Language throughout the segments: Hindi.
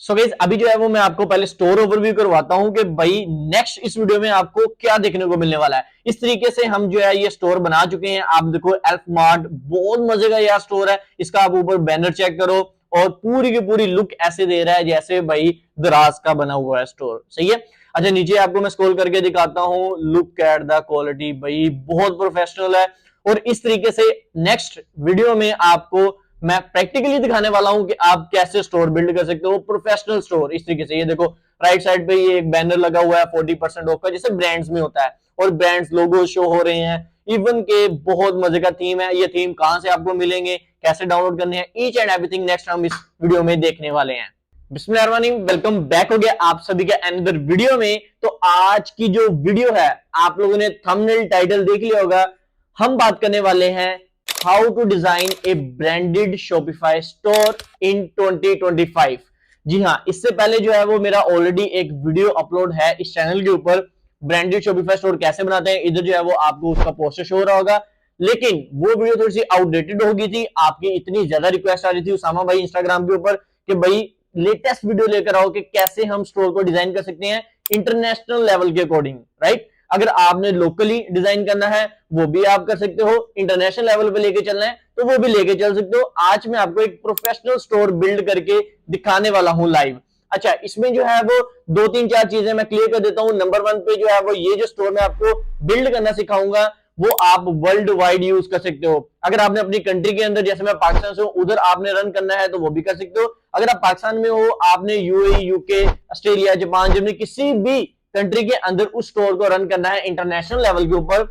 सो गाइस अभी जो है वो मैं आपको पहले स्टोर ओवरव्यू करवाता हूं कि भाई नेक्स्ट इस वीडियो में आपको क्या देखने को मिलने वाला है। इस तरीके से हम जो है ये स्टोर बना चुके हैं। आप देखो एल्फ मार्ट बहुत मजे का यह स्टोर है। इसका आप ऊपर बैनर चेक करो और पूरी की पूरी लुक ऐसे दे रहा है जैसे भाई दराज का बना हुआ है स्टोर। सही है। अच्छा नीचे आपको मैं स्क्रॉल करके दिखाता हूं। लुक एट द क्वालिटी, भाई बहुत प्रोफेशनल है। और इस तरीके से नेक्स्ट वीडियो में आपको मैं प्रैक्टिकली दिखाने वाला हूं कि आप कैसे स्टोर बिल्ड कर सकते हो, प्रोफेशनल स्टोर। इस तरीके से ये देखो राइट साइड पे ये एक बैनर लगा हुआ है 40% ऑफ का, जैसे ब्रांड्स में होता है, और ब्रांड्स लोगो शो हो रहे हैं। इवन के बहुत मजे का थीम है। ये थीम कहां से आपको मिलेंगे, कैसे डाउनलोड करने हैं, ईच एंड एवरीथिंग नेक्स्ट हम इस वीडियो में देखने वाले हैं। बिस्मिल्लाहिर्रहमानिर्रहीम, वेलकम बैक हो गया आप सभी का अनदर वीडियो में। तो आज की जो वीडियो है आप लोगों ने थंबनेल टाइटल देख लिया होगा। हम बात करने वाले हैं how to design a branded Shopify store in 2025। जी हाँ, इससे पहले जो है वो मेरा ऑलरेडी एक वीडियो अपलोड है इस चैनल के ऊपर, ब्रांडेड शॉपिफाई स्टोर कैसे बनाते हैं। इधर जो है वो आपको उसका पोस्टर शो हो रहा होगा, लेकिन वो वीडियो थोड़ी सी आउटडेटेड हो गई थी। आपकी इतनी ज्यादा रिक्वेस्ट आ रही थी उसामा भाई इंस्टाग्राम के ऊपर कि भाई लेटेस्ट वीडियो लेकर आओ कि कैसे हम स्टोर को डिजाइन कर सकते हैं इंटरनेशनल लेवल के अकॉर्डिंग, राइट। अगर आपने लोकली डिजाइन करना है वो भी आप कर सकते हो, इंटरनेशनल लेवल पे लेके चलना है तो वो भी लेके चल सकते हो। आज मैं आपको एक प्रोफेशनल स्टोर बिल्ड करके दिखाने वाला हूं लाइव। अच्छा, इसमें जो है वो दो तीन चार चीजें मैं क्लियर कर देता हूं। नंबर वन पे जो है वो ये जो स्टोर मैं आपको बिल्ड करना सिखाऊंगा वो आप वर्ल्ड वाइड यूज कर सकते हो। अगर आपने अपनी कंट्री के अंदर, जैसे मैं पाकिस्तान से हूं, उधर आपने रन करना है तो वो भी कर सकते हो। अगर आप पाकिस्तान में हो, आपने UAE, UK, Australia, Japan, Germany, किसी भी कंट्री के अंदर उस स्टोर को रन करना है इंटरनेशनल लेवल के ऊपर,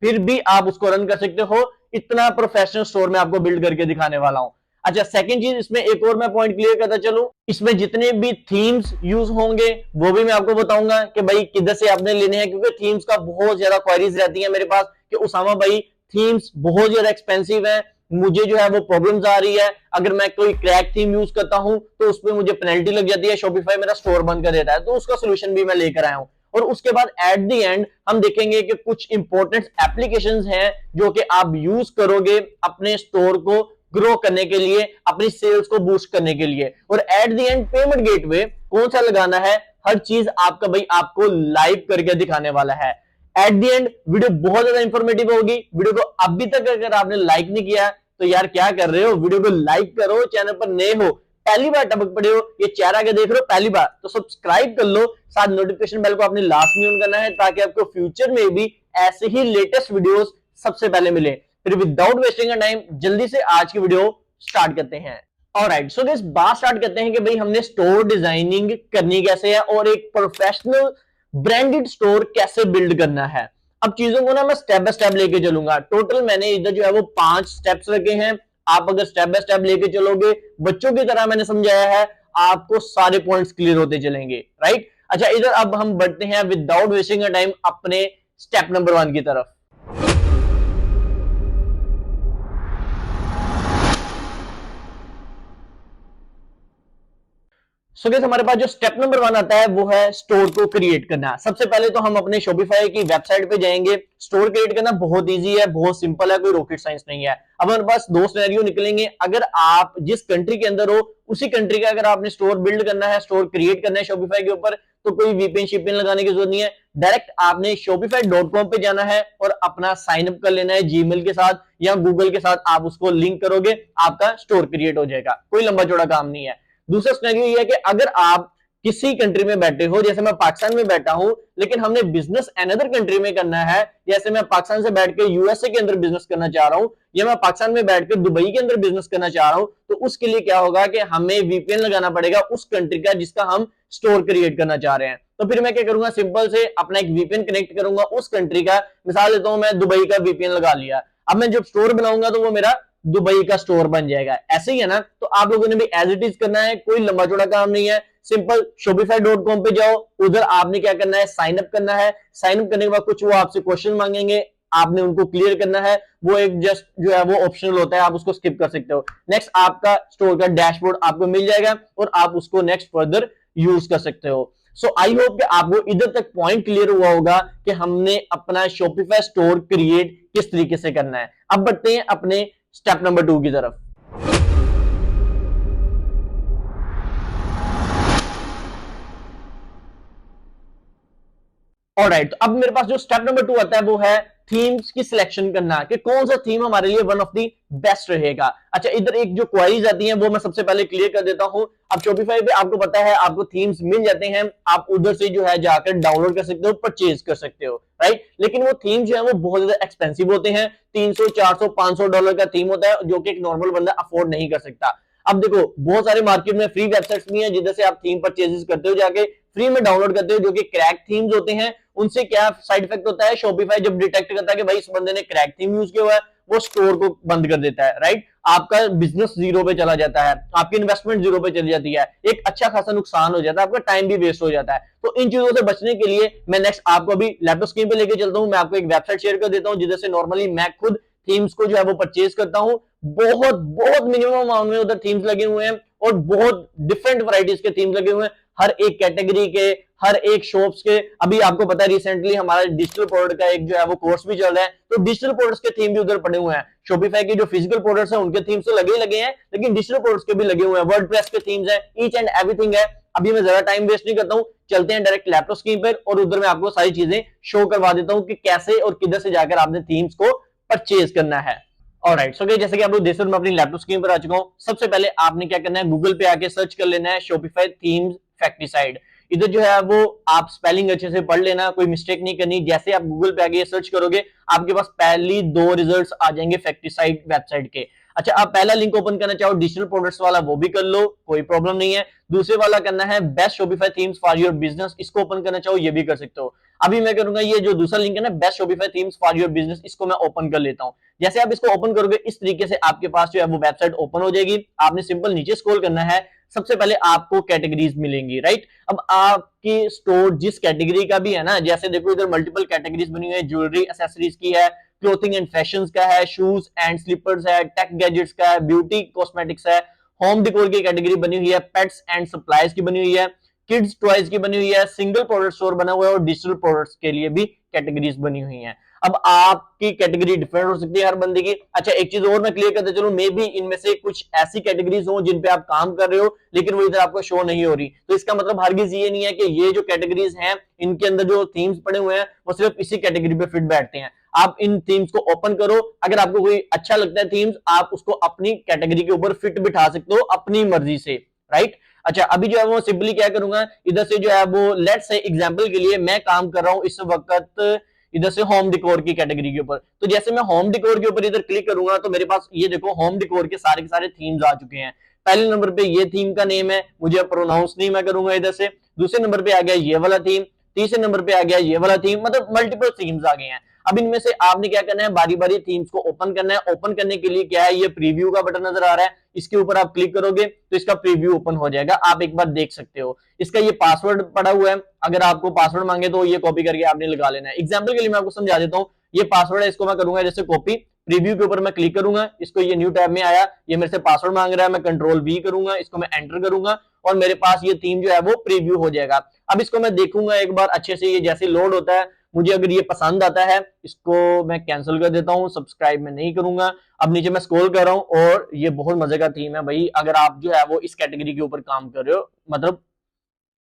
फिर भी आप उसको रन कर सकते हो। इतना प्रोफेशनल स्टोर मैं आपको बिल्ड करके दिखाने वाला हूं। अच्छा, सेकंड चीज इसमें एक और मैं पॉइंट क्लियर करता चलूं, इसमें जितने भी थीम्स यूज होंगे वो भी मैं आपको बताऊंगा कि भाई किधर से आपने लेने हैं, क्योंकि थीम्स का बहुत ज्यादा क्वेरीज रहती है मेरे पास कि उसामा भाई थीम्स बहुत ज्यादा एक्सपेंसिव है, मुझे जो है वो प्रॉब्लम्स आ रही है। अगर मैं कोई क्रैक थीम यूज करता हूं तो उस पर मुझे पेनल्टी लग जाती है, शॉपिफाई मेरा स्टोर बंद कर देता है। तो उसका सोल्यूशन भी मैं लेकर आया हूं। और उसके बाद एट द एंड हम देखेंगे कि कुछ इंपॉर्टेंट एप्लीकेशंस हैं जो कि आप यूज करोगे अपने स्टोर को ग्रो करने के लिए, अपनी सेल्स को बूस्ट करने के लिए। और at the end payment gateway कौन सा लगाना है, हर चीज आपका भाई आपको लाइव करके दिखाने वाला है। एट द एंड वीडियो बहुत ज्यादा इंफॉर्मेटिव होगी। वीडियो को अभी तक अगर आपने लाइक नहीं किया तो यार क्या कर रहे हो, वीडियो को लाइक करो। चैनल पर नए हो, पहली बार टपक पड़े हो, ये चेहरा के देख रहे हो पहली बार, तो सब्सक्राइब कर लो। साथ नोटिफिकेशन बेल को आपने लास्ट में ऑन करना है ताकि आपको फ्यूचर में भी ऐसे ही लेटेस्ट वीडियोस सबसे पहले मिले। फिर विदाउट वेस्टिंग टाइम जल्दी से आज की वीडियो स्टार्ट करते हैं। ऑलराइट, सो गाइस बात स्टार्ट करते हैं कि भाई हमने स्टोर डिजाइनिंग करनी कैसे है और एक प्रोफेशनल ब्रांडेड स्टोर कैसे बिल्ड करना है। अब चीजों को ना मैं स्टेप बाय स्टेप लेके चलूंगा। टोटल मैंने इधर जो है वो 5 स्टेप्स रखे हैं। आप अगर स्टेप बाय स्टेप लेके चलोगे, बच्चों की तरह मैंने समझाया है, आपको सारे पॉइंट्स क्लियर होते चलेंगे, राइट। अच्छा, इधर अब हम बढ़ते हैं विदाउट वेस्टिंग टाइम अपने स्टेप नंबर 1 की तरफ। सो गाइस हमारे पास जो स्टेप नंबर 1 आता है वो है स्टोर को क्रिएट करना। सबसे पहले तो हम अपने शॉपिफाई की वेबसाइट पे जाएंगे। स्टोर क्रिएट करना बहुत इजी है, बहुत सिंपल है, कोई रॉकेट साइंस नहीं है। अब हमारे पास दो सिनेरियो निकलेंगे। अगर आप जिस कंट्री के अंदर हो उसी कंट्री का अगर आपने स्टोर बिल्ड करना है, स्टोर क्रिएट करना है शॉपिफाई के ऊपर, तो कोई वीपीएन शिपिंग लगाने की जरूरत नहीं है। डायरेक्ट आपने shopify.com पे जाना है और अपना साइन अप कर लेना है जीमेल के साथ या गूगल के साथ। आप उसको लिंक करोगे, आपका स्टोर क्रिएट हो जाएगा। कोई लंबा चौड़ा काम नहीं है। दूसरा सिनेरियो ये है कि अगर आप किसी कंट्री में बैठे हो, जैसे मैं पाकिस्तान में बैठा हूं, लेकिन हमने बिजनेस अनदर कंट्री में करना है, जैसे मैं पाकिस्तान से बैठ के यूएसए के अंदर बिजनेस करना चाह रहा हूं या मैं पाकिस्तान में बैठ के दुबई के अंदर बिजनेस करना चाह रहा हूं, तो उसके लिए क्या होगा कि हमें वीपीएन लगाना पड़ेगा उस कंट्री का जिसका हम स्टोर क्रिएट करना चाह रहे हैं। तो फिर मैं क्या करूंगा, सिंपल से अपना एक वीपीएन कनेक्ट करूंगा उस कंट्री का। मिसाल देता हूं, मैं दुबई का वीपीएन लगा लिया। अब मैं जब स्टोर बनाऊंगा तो वो मेरा दुबई का स्टोर बन जाएगा। ऐसे ही है ना। तो आप लोगों ने भी एज इट इज करना है, कोई लंबा चौड़ा काम नहीं है। सिंपल shopify.com पे जाओ, उधर आपने क्या करना है, साइन अप करना है। साइन अप करने के बाद कुछ वो आपसे क्वेश्चन मांगेंगे, आपने उनको क्लियर करना है। वो एक जस्ट जो है वो ऑप्शनल होता है, आप उसको स्किप कर सकते हो। नेक्स्ट आपका स्टोर का डैशबोर्ड आपको मिल जाएगा और आप उसको नेक्स्ट फर्दर यूज कर सकते हो। सो आई होप कि आपको इधर तक पॉइंट क्लियर हुआ होगा कि हमने अपना शॉपिफाई स्टोर क्रिएट किस तरीके से करना है। अब बढ़ते हैं अपने स्टेप नंबर 2 की तरफ। ऑलराइट, तो अब मेरे पास जो स्टेप नंबर 2 आता है वो है थीम्स की सिलेक्शन करना कि कौन सा थीम हमारे लिए वन ऑफ द बेस्ट रहेगा। अच्छा, इधर एक जो क्वेरीज आती हैं वो मैं सबसे पहले क्लियर कर देता हूं। अब शॉपिफाई पे आपको पता है आपको थीम्स मिल जाते हैं, आप उधर से जो है जाकर डाउनलोड कर सकते हो, परचेज कर सकते हो, राइट। लेकिन वो थीम जो है वो बहुत ज्यादा एक्सपेंसिव होते हैं, 300 400 500 डॉलर का थीम होता है जो कि एक नॉर्मल बंदा अफोर्ड नहीं कर सकता। अब देखो बहुत सारे मार्केट में फ्री वेबसाइट्स भी हैं जिधर से आप थीम परचेजेस करते हो, जाके फ्री में डाउनलोड करते हो, जो कि क्रैक थीम्स होते हैं। उनसे क्या साइड इफेक्ट होता है, शॉपिफाई जब डिटेक्ट करता है कि भाई इस बंदे ने क्रैक थीम यूज किया हुआ है, वो स्टोर को बंद कर देता है, राइट। आपका बिजनेस जीरो पे चला जाता है, आपकी इन्वेस्टमेंट जीरो पे चली जाती है, एक अच्छा खासा नुकसान हो जाता है, आपका टाइम भी वेस्ट हो जाता है। तो इन चीजों से बचने के लिए मैं नेक्स्ट आपको अभी लैपटॉप स्क्रीन पे लेके चलता हूं, मैं आपको एक वेबसाइट शेयर कर देता हूं जिधर से नॉर्मली मैं खुद थीम्स को जो है वो परचेज करता हूं। बहुत बहुत मिनिमम अमाउंट में उधर थीम्स लगे हुए हैं और बहुत डिफरेंट वैरायटीज के थीम्स लगे हुए हैं, हर एक कैटेगरी के, हर एक शॉप्स के। अभी आपको पता है रिसेंटली हमारा डिजिटल प्रोडक्ट का एक जो है वो कोर्स भी चल रहा है, तो डिजिटल प्रोडक्ट्स के थीम भी उधर पड़े हुए हैं। शॉपिफाई के जो फिजिकल प्रोडक्ट्स हैं उनके थीम्स तो लगे ही लगे हैं, लेकिन डिजिटल प्रोडक्ट्स के भी लगे हुए हैं, वर्डप्रेस के थीम्स हैं, ईच एंड एवरीथिंग है। अभी मैं ज्यादा टाइम वेस्ट नहीं करता हूं, चलते हैं डायरेक्ट लैपटॉप स्क्रीन पर और उधर मैं आपको सारी चीजें शो करवा देता हूं कि कैसे और किधर से जाकर आपने थीम्स को परचेज करना है। ऑलराइट, सो जैसे कि आप लोग देख सकते हो मैं अपनी लैपटॉप स्क्रीन पर आ चुका हूं। सबसे पहले आपने क्या करना है, गूगल पे आके सर्च कर लेना है शॉपिफाई थीम्स फैक्टिसाइड। इधर जो है वो आप स्पेलिंग अच्छे से पढ़ लेना, कोई मिस्टेक नहीं करनी। जैसे आप गूगल पे आगे सर्च करोगे आपके पास पहली 2 रिजल्ट्स आ जाएंगे फैक्टिसाइड वेबसाइट के। अच्छा, आप पहला लिंक ओपन करना चाहो डिजिटल प्रोडक्ट्स वाला, वो भी कर लो, कोई प्रॉब्लम नहीं है। दूसरे वाला करना है best Shopify themes for your business, इसको ओपन करना चाहो ये भी कर सकते हो। अभी मैं करूंगा ये जो दूसरा लिंक है ना best Shopify themes for your business, इसको मैं ओपन कर लेता हूं। जैसे आप इसको ओपन करोगे इस तरीके से आपके पास जो है वो वेबसाइट ओपन हो जाएगी। आपने सिंपल नीचे स्क्रॉल करना है, सबसे पहले आपको कैटेगरीज मिलेंगी, राइट। अब आपकी स्टोर जिस कैटेगरी का भी है ना, जैसे देखो इधर मल्टीपल कैटेगरीज बनी हुई है, ज्वेलरी एसेसरीज की है, क्लोथिंग एंड फैशन का है, शूज एंड स्लीपर्स है, टेक गैजेट्स का है, ब्यूटी कॉस्मेटिक्स है, होम डेकोर की कैटेगरी बनी हुई है, पेट्स एंड सप्लाईज की बनी हुई है, किड्स टॉयज की बनी हुई है, सिंगल प्रोडक्ट स्टोर बना हुआ है और डिजिटल प्रोडक्ट्स के लिए भी कैटेगरीज बनी हुई हैं। अब आपकी कैटेगरी डिफरेंट हो सकती है हर बंदे की। अच्छा, एक चीज और मैं क्लियर करते चलूं, मे बी इनमें से कुछ ऐसी कैटेगरीज हो जिन पे आप काम कर रहे हो लेकिन वो इधर आपको शो नहीं हो रही, तो इसका मतलब हरगिज ये नहीं है कि ये जो कैटेगरीज हैं इनके अंदर जो थीम्स पड़े हुए हैं वो सिर्फ इसी कैटेगरी पे फिट बैठते हैं। आप इन थीम्स को ओपन करो, अगर आपको कोई अच्छा लगता है थीम्स, आप उसको अपनी कैटेगरी के ऊपर फिट बिठा सकते हो अपनी मर्जी से, राइट। अच्छा, अभी जो है वो सिंपली क्या करूंगा, इधर से जो है वो लेट्स से एग्जांपल के लिए मैं काम कर रहा हूं इस वक्त इधर से होम डिकोर की कैटेगरी के ऊपर। तो जैसे मैं होम डिकोर के ऊपर इधर क्लिक करूंगा तो मेरे पास ये देखो होम डिकोर के सारे थीम्स आ चुके हैं। पहले नंबर पे ये थीम का नेम है, मुझे प्रोनाउंस नहीं मैं करूंगा इधर से। दूसरे नंबर पे आ गया ये वाला थीम, तीसरे नंबर पे आ गया ये वाला थीम, मतलब मल्टीपल थीम्स आ गए हैं। अब इनमें से आपने क्या करना है, बारी बारी थीम्स को ओपन करना है। ओपन करने के लिए क्या है, ये प्रीव्यू का बटन नजर आ रहा है, इसके ऊपर आप क्लिक करोगे तो इसका प्रीव्यू ओपन हो जाएगा, आप एक बार देख सकते हो। इसका ये पासवर्ड पड़ा हुआ है, अगर आपको पासवर्ड मांगे तो ये कॉपी करके आपने लगा लेना है। एग्जाम्पल के लिए मैं आपको समझा देता हूँ, ये पासवर्ड है, इसको मैं करूंगा जैसे कॉपी, प्रीव्यू के ऊपर मैं क्लिक करूंगा, इसको ये न्यू टैब में आया, ये मेरे से पासवर्ड मांग रहा है, मैं कंट्रोल वी करूंगा, इसको मैं एंटर करूंगा और मेरे पास ये थीम जो है वो प्रीव्यू हो जाएगा। अब इसको मैं देखूंगा एक बार अच्छे से, ये जैसे लोड होता है, मुझे अगर ये पसंद आता है इसको मैं कैंसिल कर देता हूं, सब्सक्राइब में नहीं करूंगा। अब नीचे मैं स्क्रॉल कर रहा हूं और ये बहुत मजे का थीम है भाई, अगर आप जो है वो इस कैटेगरी के ऊपर काम कर रहे हो, मतलब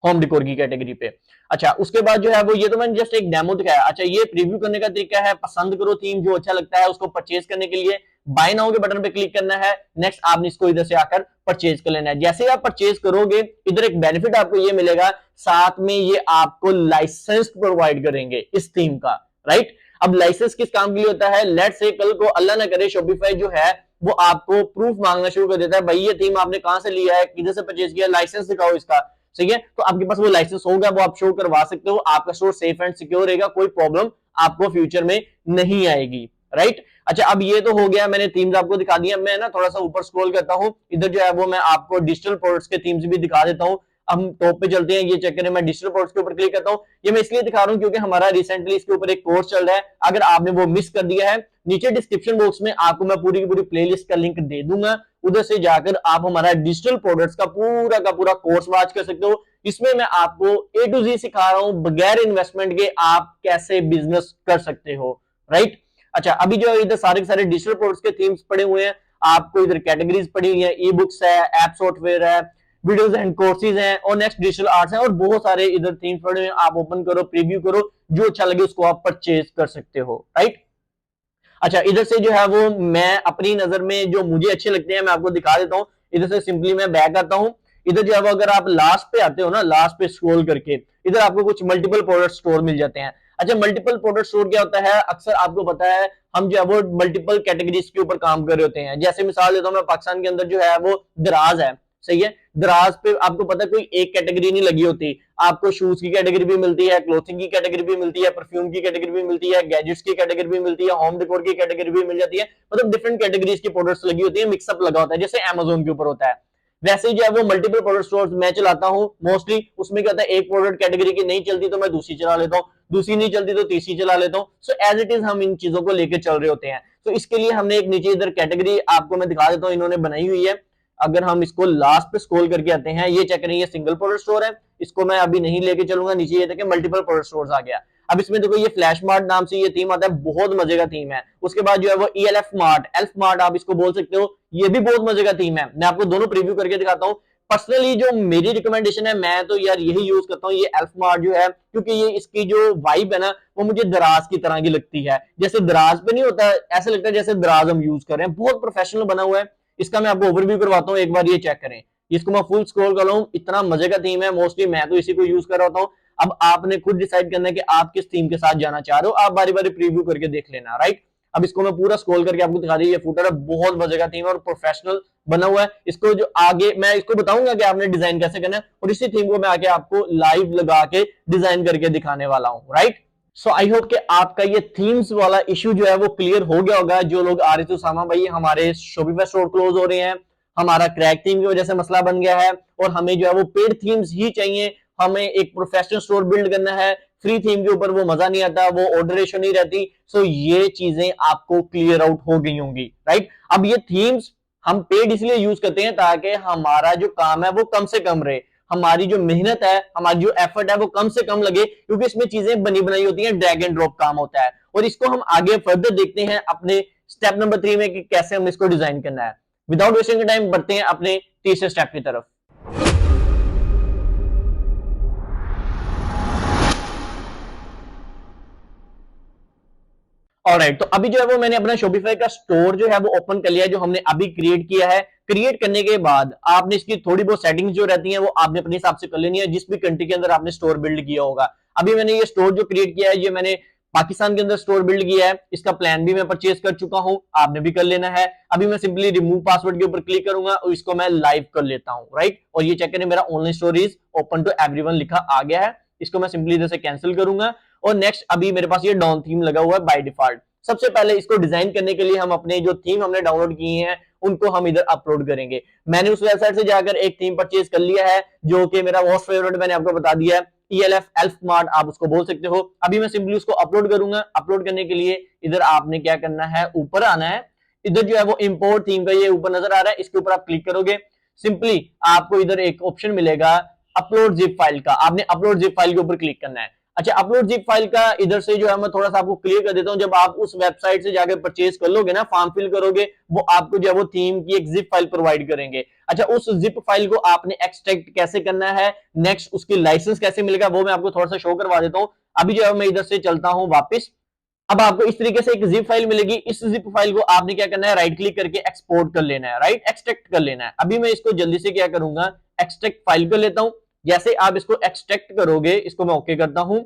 होम डिकोर की कैटेगरी पे। अच्छा, उसके बाद जो है वो ये तो मैंने जस्ट एक डेमो दिखाया। अच्छा, ये प्रीव्यू करने का तरीका है, पसंद करो थीम, जो अच्छा लगता है उसको परचेज करने के लिए बाय नाउ के बटन पे क्लिक करना है। नेक्स्ट आपने इसको इधर से आकर परचेज कर लेना है। जैसे आप परचेज करोगे इधर एक बेनिफिट आपको ये मिलेगा, साथ में ये आपको लाइसेंस प्रोवाइड करेंगे इस थीम का, राइट। अब लाइसेंस किस काम के लिए होता है, लेट्स से कल को अल्लाह ना करे शॉपिफाई जो है वो आपको प्रूफ मांगना शुरू कर देता है, भाई ये थीम आपने कहां से लिया है, किधर से परचेज किया, लाइसेंस दिखाओ इसका, सही है। तो आपके पास वो लाइसेंस होगा, वो आप शो करवा सकते हो, आपका स्टोर सेफ एंड सिक्योर रहेगा, कोई प्रॉब्लम आपको फ्यूचर में नहीं आएगी, राइट। अच्छा, अब ये तो हो गया, मैंने थीम्स आपको दिखा दिया। मैं ना थोड़ा सा ऊपर स्क्रॉल करता हूं, इधर जो है वो मैं आपको डिजिटल प्रोडक्ट्स के थीम्स भी दिखा देता हूं। हम टॉप पे चलते हैं, ये चेक करें, मैं डिजिटल प्रोडक्ट्स के ऊपर क्लिक करता हूं। ये मैं इसलिए दिखा रहा हूं क्योंकि हमारा रिसेंटली इसके ऊपर एक कोर्स चल रहा है, अगर आपने वो मिस कर दिया है नीचे डिस्क्रिप्शन बॉक्स में आपको मैं पूरी की पूरी प्लेलिस्ट का लिंक दे दूंगा, उधर से जाकर आप हमारा डिजिटल प्रोडक्ट्स का पूरा कोर्स वॉच कर सकते हो। इसमें मैं आपको A to Z सिखा रहा हूं, बगैर इन्वेस्टमेंट के आप कैसे बिजनेस कर सकते हो, राइट। अच्छा, अभी जो इधर सारे के सारे डिजिटल प्रोडक्ट्स के थीम्स पड़े हुए हैं, आपको इधर कैटेगरीज पड़ी हुई है, ई बुक्स है, ऐप सॉफ्टवेयर है, वीडियोस एंड कोर्सेज हैं, और नेक्स्ट डिजिटल आर्ट्स हैं, और बहुत सारे इधर थीम्स पड़े हैं। आप ओपन करो, प्रीव्यू करो, जो अच्छा लगे उसको आप परचेज कर सकते हो, राइट। अच्छा, इधर से जो है वो मैं अपनी नजर में जो मुझे अच्छे लगते हैं मैं आपको दिखा देता हूं। इधर से सिंपली मैं बैक आता हूं। इधर जो है वो अगर आप लास्ट पे आते हो ना, लास्ट पे स्क्रॉल करके, इधर आपको कुछ मल्टीपल प्रोडक्ट स्टोर मिल जाते हैं। अच्छा, मल्टीपल प्रोडक्ट स्टोर क्या होता है? अक्सर आपको पता है हम जो है वो मल्टीपल कैटेगरीज के ऊपर काम कर रहे होते हैं। जैसे मिसाल देता हूं मैं, पाकिस्तान के अंदर जो है वो दराज है, सही है। दराज पे आपको पता है कोई एक कैटेगरी नहीं लगी होती। आपको शूज की कैटेगरी भी मिलती है, क्लोथिंग की कैटेगरी भी मिलती है, परफ्यूम की कैटेगरी भी मिलती है, गैजेट्स की कैटेगरी भी मिलती है, होम डेकोर की कैटेगरी भी मिल जाती है। मतलब डिफरेंट कैटेगरीज की प्रोडक्ट्स लगी होती है, मिक्सअप लगा होता है, जैसे अमेजोन के ऊपर होता है। वैसे ही जो है वो मल्टीपल प्रोडक्ट स्टोर्स मैं चलाता हूं मोस्टली। उसमें क्या होता है, एक प्रोडक्ट कैटेगरी की नहीं चलती तो मैं दूसरी चला लेता हूं, दूसरी नहीं चलती तो तीसरी चला लेता हूं। सो एज इट इज हम इन चीजों को लेकर चल रहे होते हैं। तो इसके लिए हमने एक नीचे इधर कैटेगरी आपको मैं दिखा देता हूं, इन्होंने बनाई हुई है। अगर हम इसको लास्ट पे स्क्रॉल करके आते हैं, ये चेक करें, ये सिंगल प्रोडक्ट स्टोर है, इसको मैं अभी नहीं लेके चलूंगा। नीचे ये देखिए मल्टीपल प्रोडक्ट स्टोर्स आ गया। अब इसमें देखो ये फ्लैश मार्ट नाम से ये थीम आता है, बहुत मजे का थीम है। उसके बाद जो है वो ELF मार्ट, एल्फ मार्ट आप इसको बोल सकते हो, ये भी बहुत मजे का थीम है। मैं आपको दोनों प्रीव्यू करके दिखाता हूँ। पर्सनली जो मेरी रिकमेंडेशन है, मैं तो यार यही यूज करता हूँ, ये एल्फ मार्ट जो है, क्योंकि ये इसकी जो वाइब है ना वो मुझे दराज की तरह की लगती है। जैसे दराज पे नहीं होता, ऐसा लगता है जैसे दराज हम यूज कर रहे हैं। बहुत प्रोफेशनल बना हुआ है। इसका मैं आपको ओवरव्यू करवाता हूँ, एक बार ये चेक करें। इसको मैं फुल स्क्रॉल कर रहा हूँ, इतना मजे का थीम है। मोस्टली मैं तो इसी को यूज कर रहा होता हूँ। अब आपने खुद डिसाइड करना है कि आप किस थीम के साथ जाना चाह रहे हो। आप बारी बारी प्रीव्यू करके देख लेना, राइट। अब इसको मैं पूरा स्क्रॉल करके आपको दिखा दी। ये फुटर है, बहुत मजे का थीम है और प्रोफेशनल बना हुआ है। इसको जो आगे मैं इसको बताऊंगा कि आपने डिजाइन कैसे करना है, और इसी थीम को मैं आके आपको लाइव लगा के डिजाइन करके दिखाने वाला हूं, राइट। सो आई होप कि आपका ये थीम्स वाला इश्यू जो है वो क्लियर हो गया होगा। जो लोग आ रहे थे, उसामा भाई हमारे शॉपिफाई स्टोर क्लोज हो रहे हैं, हमारा क्रैक थीम की वजह से मसला बन गया है, और हमें जो है वो पेड थीम्स ही चाहिए। हमें एक प्रोफेशनल स्टोर बिल्ड करना है, फ्री थीम के ऊपर वो मजा नहीं आता, वो ऑर्डर रेशो नहीं रहती। सो ये चीजें आपको क्लियर आउट हो गई होंगी, राइट। अब ये थीम्स हम पेड इसलिए यूज करते हैं ताकि हमारा जो काम है वो कम से कम रहे, हमारी जो मेहनत है, हमारी जो एफर्ट है वो कम से कम लगे, क्योंकि इसमें चीजें बनी बनाई होती हैं, ड्रैग एंड ड्रॉप काम होता है। और इसको हम आगे फर्दर देखते हैं अपने स्टेप नंबर 3 में कि कैसे हम इसको डिजाइन करना है। विदाउट वेस्टिंग टाइम बढ़ते हैं अपने तीसरे स्टेप की तरफ। ऑलराइट, तो अभी जो है वो मैंने अपना शॉपिफाई का स्टोर जो है वो ओपन कर लिया है, जो हमने अभी क्रिएट किया है। क्रिएट करने के बाद आपने इसकी थोड़ी बहुत सेटिंग्स जो रहती हैं वो आपने अपने हिसाब से कर लेनी है, जिस भी कंट्री के अंदर आपने स्टोर बिल्ड किया होगा। अभी मैंने ये स्टोर जो क्रिएट किया है, ये मैंने पाकिस्तान के अंदर स्टोर बिल्ड किया है। इसका प्लान भी मैं परचेज कर चुका हूं, आपने भी कर लेना है। अभी मैं सिंपली रिमूव पासवर्ड के ऊपर क्लिक करूंगा और इसको मैं लाइव कर लेता हूं, राइट। और ये चेक करें, मेरा online store is open to everyone लिखा आ गया है। इसको मैं सिंपली इधर से कैंसिल करूंगा, और नेक्स्ट अभी मेरे पास ये डाउन थीम लगा हुआ है बाय डिफॉल्ट। सबसे पहले इसको डिजाइन करने के लिए हम अपने जो थीम हमने डाउनलोड किए हैं उनको हम इधर अपलोड करेंगे। मैंने उस वेबसाइट से जाकर एक थीम परचेज कर लिया है, जो कि मेरा मोस्ट फेवरेट मैंने आपको बता दिया है, ELF एल्फ मार्ट आप उसको बोल सकते हो। अभी मैं सिंपली उसको अपलोड करूंगा। अपलोड करने के लिए इधर आपने क्या करना है, ऊपर आना है। इधर जो है वो इंपोर्ट थीम का ये ऊपर नजर आ रहा है, इसके ऊपर आप क्लिक करोगे। सिंपली आपको इधर एक ऑप्शन मिलेगा अपलोड जिप फाइल का, आपने अपलोड जिप फाइल के ऊपर क्लिक करना है। अच्छा, अपलोड जिप फाइल का इधर से जो है मैं थोड़ा सा आपको क्लियर कर देता हूं। जब आप उस वेबसाइट से जाकर परचेज कर लोगे ना, फॉर्म फिल करोगे, वो आपको जो है वो थीम की एक जिप फाइल प्रोवाइड करेंगे। अच्छा, उस जिप फाइल को आपने एक्सट्रैक्ट कैसे करना है, नेक्स्ट उसकी लाइसेंस कैसे मिलेगा, वो मैं आपको थोड़ा सा शो करवा देता हूं। अभी जो है मैं इधर से चलता हूं वापस। अब आपको इस तरीके से एक जिप फाइल मिलेगी। इस जिप फाइल को आपने क्या करना है, राइट क्लिक करके एक्सपोर्ट कर लेना है, राइट, एक्सट्रैक्ट कर लेना है। अभी मैं इसको जल्दी से क्या करूंगा, एक्सट्रैक्ट फाइल कर लेता हूं। जैसे आप इसको एक्सट्रैक्ट करोगे, इसको मैं ओके करता हूं,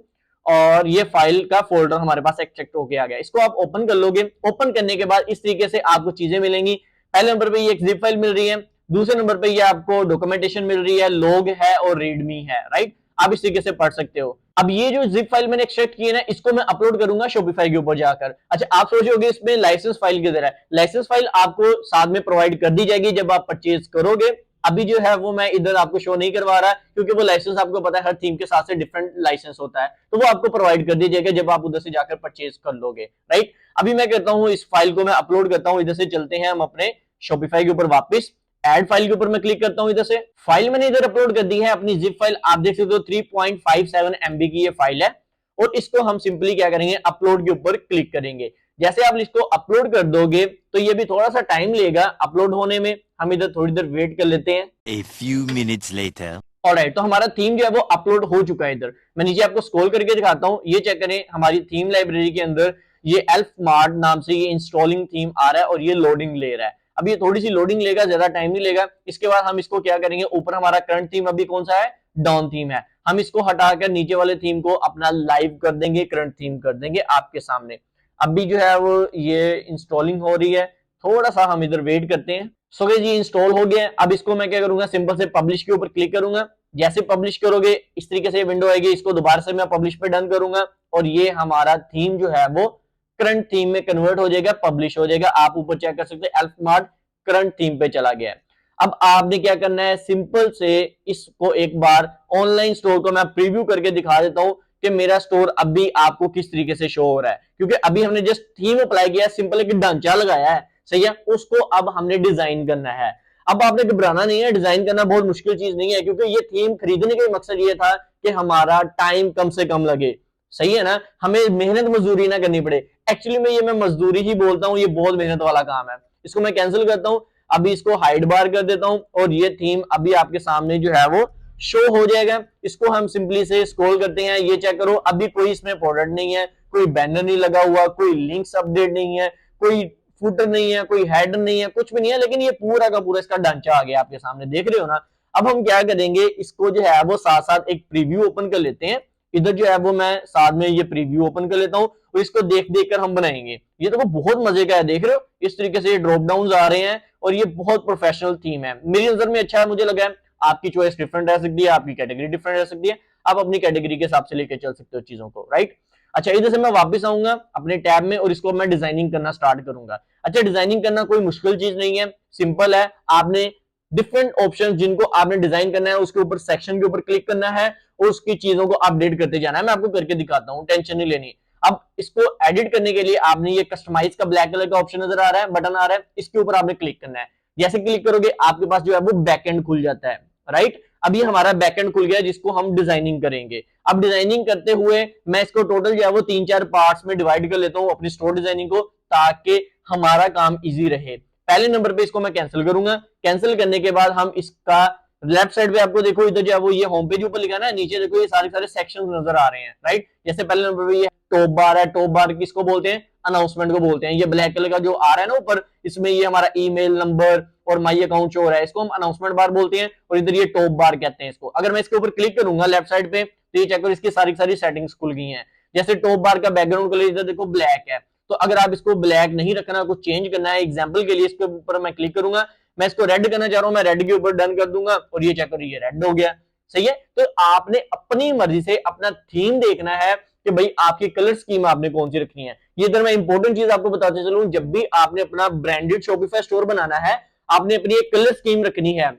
और ये फाइल का फोल्डर हमारे पास एक्सट्रैक्ट होके आ गया। इसको आप ओपन कर लोगे। ओपन करने के बाद इस तरीके से आपको चीजें मिलेंगी। पहले नंबर पे ये एक जिप फाइल मिल रही है, दूसरे नंबर पे ये आपको डॉक्यूमेंटेशन मिल रही है, लॉग है और रीडमी है, राइट। आप इस तरीके से पढ़ सकते हो। अब ये जो जिप फाइल मैंने एक्सट्रैक्ट की है ना, इसको मैं अपलोड करूंगा शॉपिफाई के ऊपर जाकर। अच्छा, आप सोचोगे इसमें लाइसेंस फाइल किधर है? लाइसेंस फाइल आपको साथ में प्रोवाइड कर दी जाएगी जब आप परचेज करोगे। अभी जो है वो मैं इधर आपको शो नहीं करवा रहा, क्योंकि वो लाइसेंस आपको पता है हर थीम के साथ से डिफरेंट लाइसेंस होता है, तो वो आपको प्रोवाइड कर दी जाएगा जब आप उधर से जाकर परचेज कर लोगे, राइट। अभी मैं कहता हूं इस फाइल को मैं अपलोड करता हूं। इधर से चलते हैं हम अपने शॉपिफाई के ऊपर वापस। ऐड फाइल के ऊपर मैं क्लिक करता हूं। इधर से फाइल मैंने इधर अपलोड कर दी है, अपनी जिप फाइल आप देख सकते हो 3.57 MB की ये फाइल है। और इसको हम सिंपली क्या करेंगे, अपलोड के ऊपर क्लिक करेंगे। जैसे आप इसको अपलोड कर दोगे तो ये भी थोड़ा सा टाइम लेगा अपलोड होने में, हम इधर थोड़ी देर वेट कर लेते हैं। A few minutes later. Alright, तो हमारा थीम जो है वो अपलोड हो चुका है। इधर मैं नीचे आपको स्क्रॉल करके दिखाता हूँ, ये चेक करें हमारी थीम लाइब्रेरी के अंदर ये एल्फ मार्ट नाम से ये इंस्टॉलिंग थीम आ रहा है और ये लोडिंग ले रहा है। अब ये थोड़ी सी लोडिंग लेगा, ज्यादा टाइम नहीं लेगा। इसके बाद हम इसको क्या करेंगे, ऊपर हमारा करंट थीम अभी कौन सा है, डॉन थीम है, हम इसको हटाकर नीचे वाले थीम को अपना लाइव कर देंगे, करंट थीम कर देंगे आपके सामने। अभी जो है वो ये इंस्टॉलिंग हो रही है, थोड़ा सा हम इधर वेट करते हैं। सो गाइस जी इंस्टॉल हो गया है। अब इसको मैं क्या करूंगा, सिंपल से पब्लिश के ऊपर क्लिक करूंगा। जैसे पब्लिश करोगे इस तरीके से विंडो आएगी, इसको दोबारा से मैं पब्लिश पे डन करूंगा और ये हमारा थीम जो है वो करंट थीम में कन्वर्ट हो जाएगा, पब्लिश हो जाएगा। आप ऊपर चेक कर सकते हैं एल्फ मार्ट करंट थीम पे चला गया है। अब आपने क्या करना है, सिंपल से इसको एक बार ऑनलाइन स्टोर को मैं प्रीव्यू करके दिखा देता हूं कि मेरा स्टोर अभी आपको किस तरीके से शो हो रहा है, क्योंकि अभी हमने जस्ट थीम अप्लाई किया है, सिंपल एक ढांचा लगाया है, सही है, उसको अब हमने डिजाइन करना है। अब आपने घबराना नहीं है, डिजाइन करना बहुत मुश्किल चीज नहीं है, क्योंकि ये थीम खरीदने का मकसद ये था कि हमारा टाइम कम से कम लगे, सही है ना, हमें मेहनत मजदूरी ना करनी पड़े। एक्चुअली में ये मैं मजदूरी ही बोलता हूँ, ये बहुत मेहनत वाला काम है। इसको मैं कैंसिल करता हूँ, अभी इसको हाइड बार कर देता हूँ और ये थीम अभी आपके सामने जो है वो शो हो जाएगा। इसको हम सिंपली से स्क्रॉल करते हैं, ये चेक करो अभी कोई इसमें प्रोडक्ट नहीं है, कोई बैनर नहीं लगा हुआ, कोई लिंक्स अपडेट नहीं है, कोई फुटर नहीं है, कोई हेड नहीं है, कुछ भी नहीं है, लेकिन ये पूरा का पूरा इसका ढांचा आ गया आपके सामने, देख रहे हो ना। अब हम क्या करेंगे, इसको जो है वो साथ साथ एक प्रीव्यू ओपन कर लेते हैं। इधर जो है वो मैं साथ में ये प्रीव्यू ओपन कर लेता हूँ और इसको देख देख कर हम बनाएंगे। ये तो बहुत मजे का है, देख रहे हो इस तरीके से ये ड्रॉप डाउन आ रहे हैं और ये बहुत प्रोफेशनल थीम है, मेरी नजर में अच्छा है, मुझे लगा है। आपकी चॉइस डिफरेंट रह सकती है, आपकी कैटेगरी डिफरेंट रह सकती है, आप अपनी कैटेगरी के हिसाब से लेकर चल सकते हो चीजों को, राइट। अच्छा, इधर से मैं वापस आऊंगा अपने टैब में और इसको मैं डिजाइनिंग करना स्टार्ट करूंगा। अच्छा, डिजाइनिंग करना कोई मुश्किल चीज नहीं है, सिंपल है। आपने डिफरेंट ऑप्शन जिनको आपने डिजाइन करना है उसके ऊपर सेक्शन के ऊपर क्लिक करना है और उसकी चीजों को अपडेट करते जाना है। मैं आपको करके दिखाता हूं, टेंशन नहीं लेनी। अब इसको एडिट करने के लिए आपने ये कस्टमाइज का ब्लैक कलर का ऑप्शन नजर आ रहा है, बटन आ रहा है, इसके ऊपर आपने क्लिक करना है। जैसे क्लिक करोगे आपके पास जो है वो बैकएंड खुल जाता है, राइट। अभी हमारा बैकएंड खुल गया जिसको हम डिजाइनिंग करेंगे। अब डिजाइनिंग करते हुए मैं इसको टोटल जो है वो 3-4 पार्ट्स में डिवाइड कर लेता हूं अपनी स्टोर डिजाइनिंग को, ताकि हमारा काम इजी रहे। पहले नंबर पे इसको मैं कैंसिल करूंगा। कैंसिल करने के बाद हम इसका लेफ्ट साइड पे आपको देखो इधर जो है वो ये होम पेज ऊपर लिखा है ना, नीचे देखो ये सारे सारे सेक्शंस नजर आ रहे हैं, राइट। जैसे पहले नंबर पे ये टॉप बार है, टॉप बार किसको बोलते हैं, अनाउंसमेंट को बोलते हैं। ये ब्लैक कलर का जो आ रहा है ना ऊपर, इसमें ये हमारा ईमेल नंबर और माई अकाउंट शो हो रहा है, इसको हम अनाउंसमेंट बार बोलते हैं और इधर ये टॉप बार कहते हैं इसको। अगर मैं इसके ऊपर क्लिक करूंगा लेफ्ट साइड पे तो ये चेक करो इसकी सारी सारी सेटिंग्स खुल गई हैं। जैसे टॉप बार का बैकग्राउंड कलर इधर देखो ब्लैक है, तो अगर आप इसको ब्लैक नहीं रखना, कुछ चेंज करना है, एग्जांपल के लिए इसके ऊपर मैं क्लिक करूंगा, मैं इसको रेड करना चाह रहा हूं, मैं रेड के ऊपर डन कर दूंगा और ये चेक करो ये रेड हो गया, सही है। तो आपने अपनी मर्जी से अपना थीम देखना है कि भाई आपकी कलर स्कीम आपने कौन सी रखनी है। ये इधर मैं इंपॉर्टेंट चीज आपको बताते चलूं, जब भी आपने अपना ब्रांडेड शॉपिफाई स्टोर बनाना है, आपने अपनी एक कलर स्कीम रखनी है।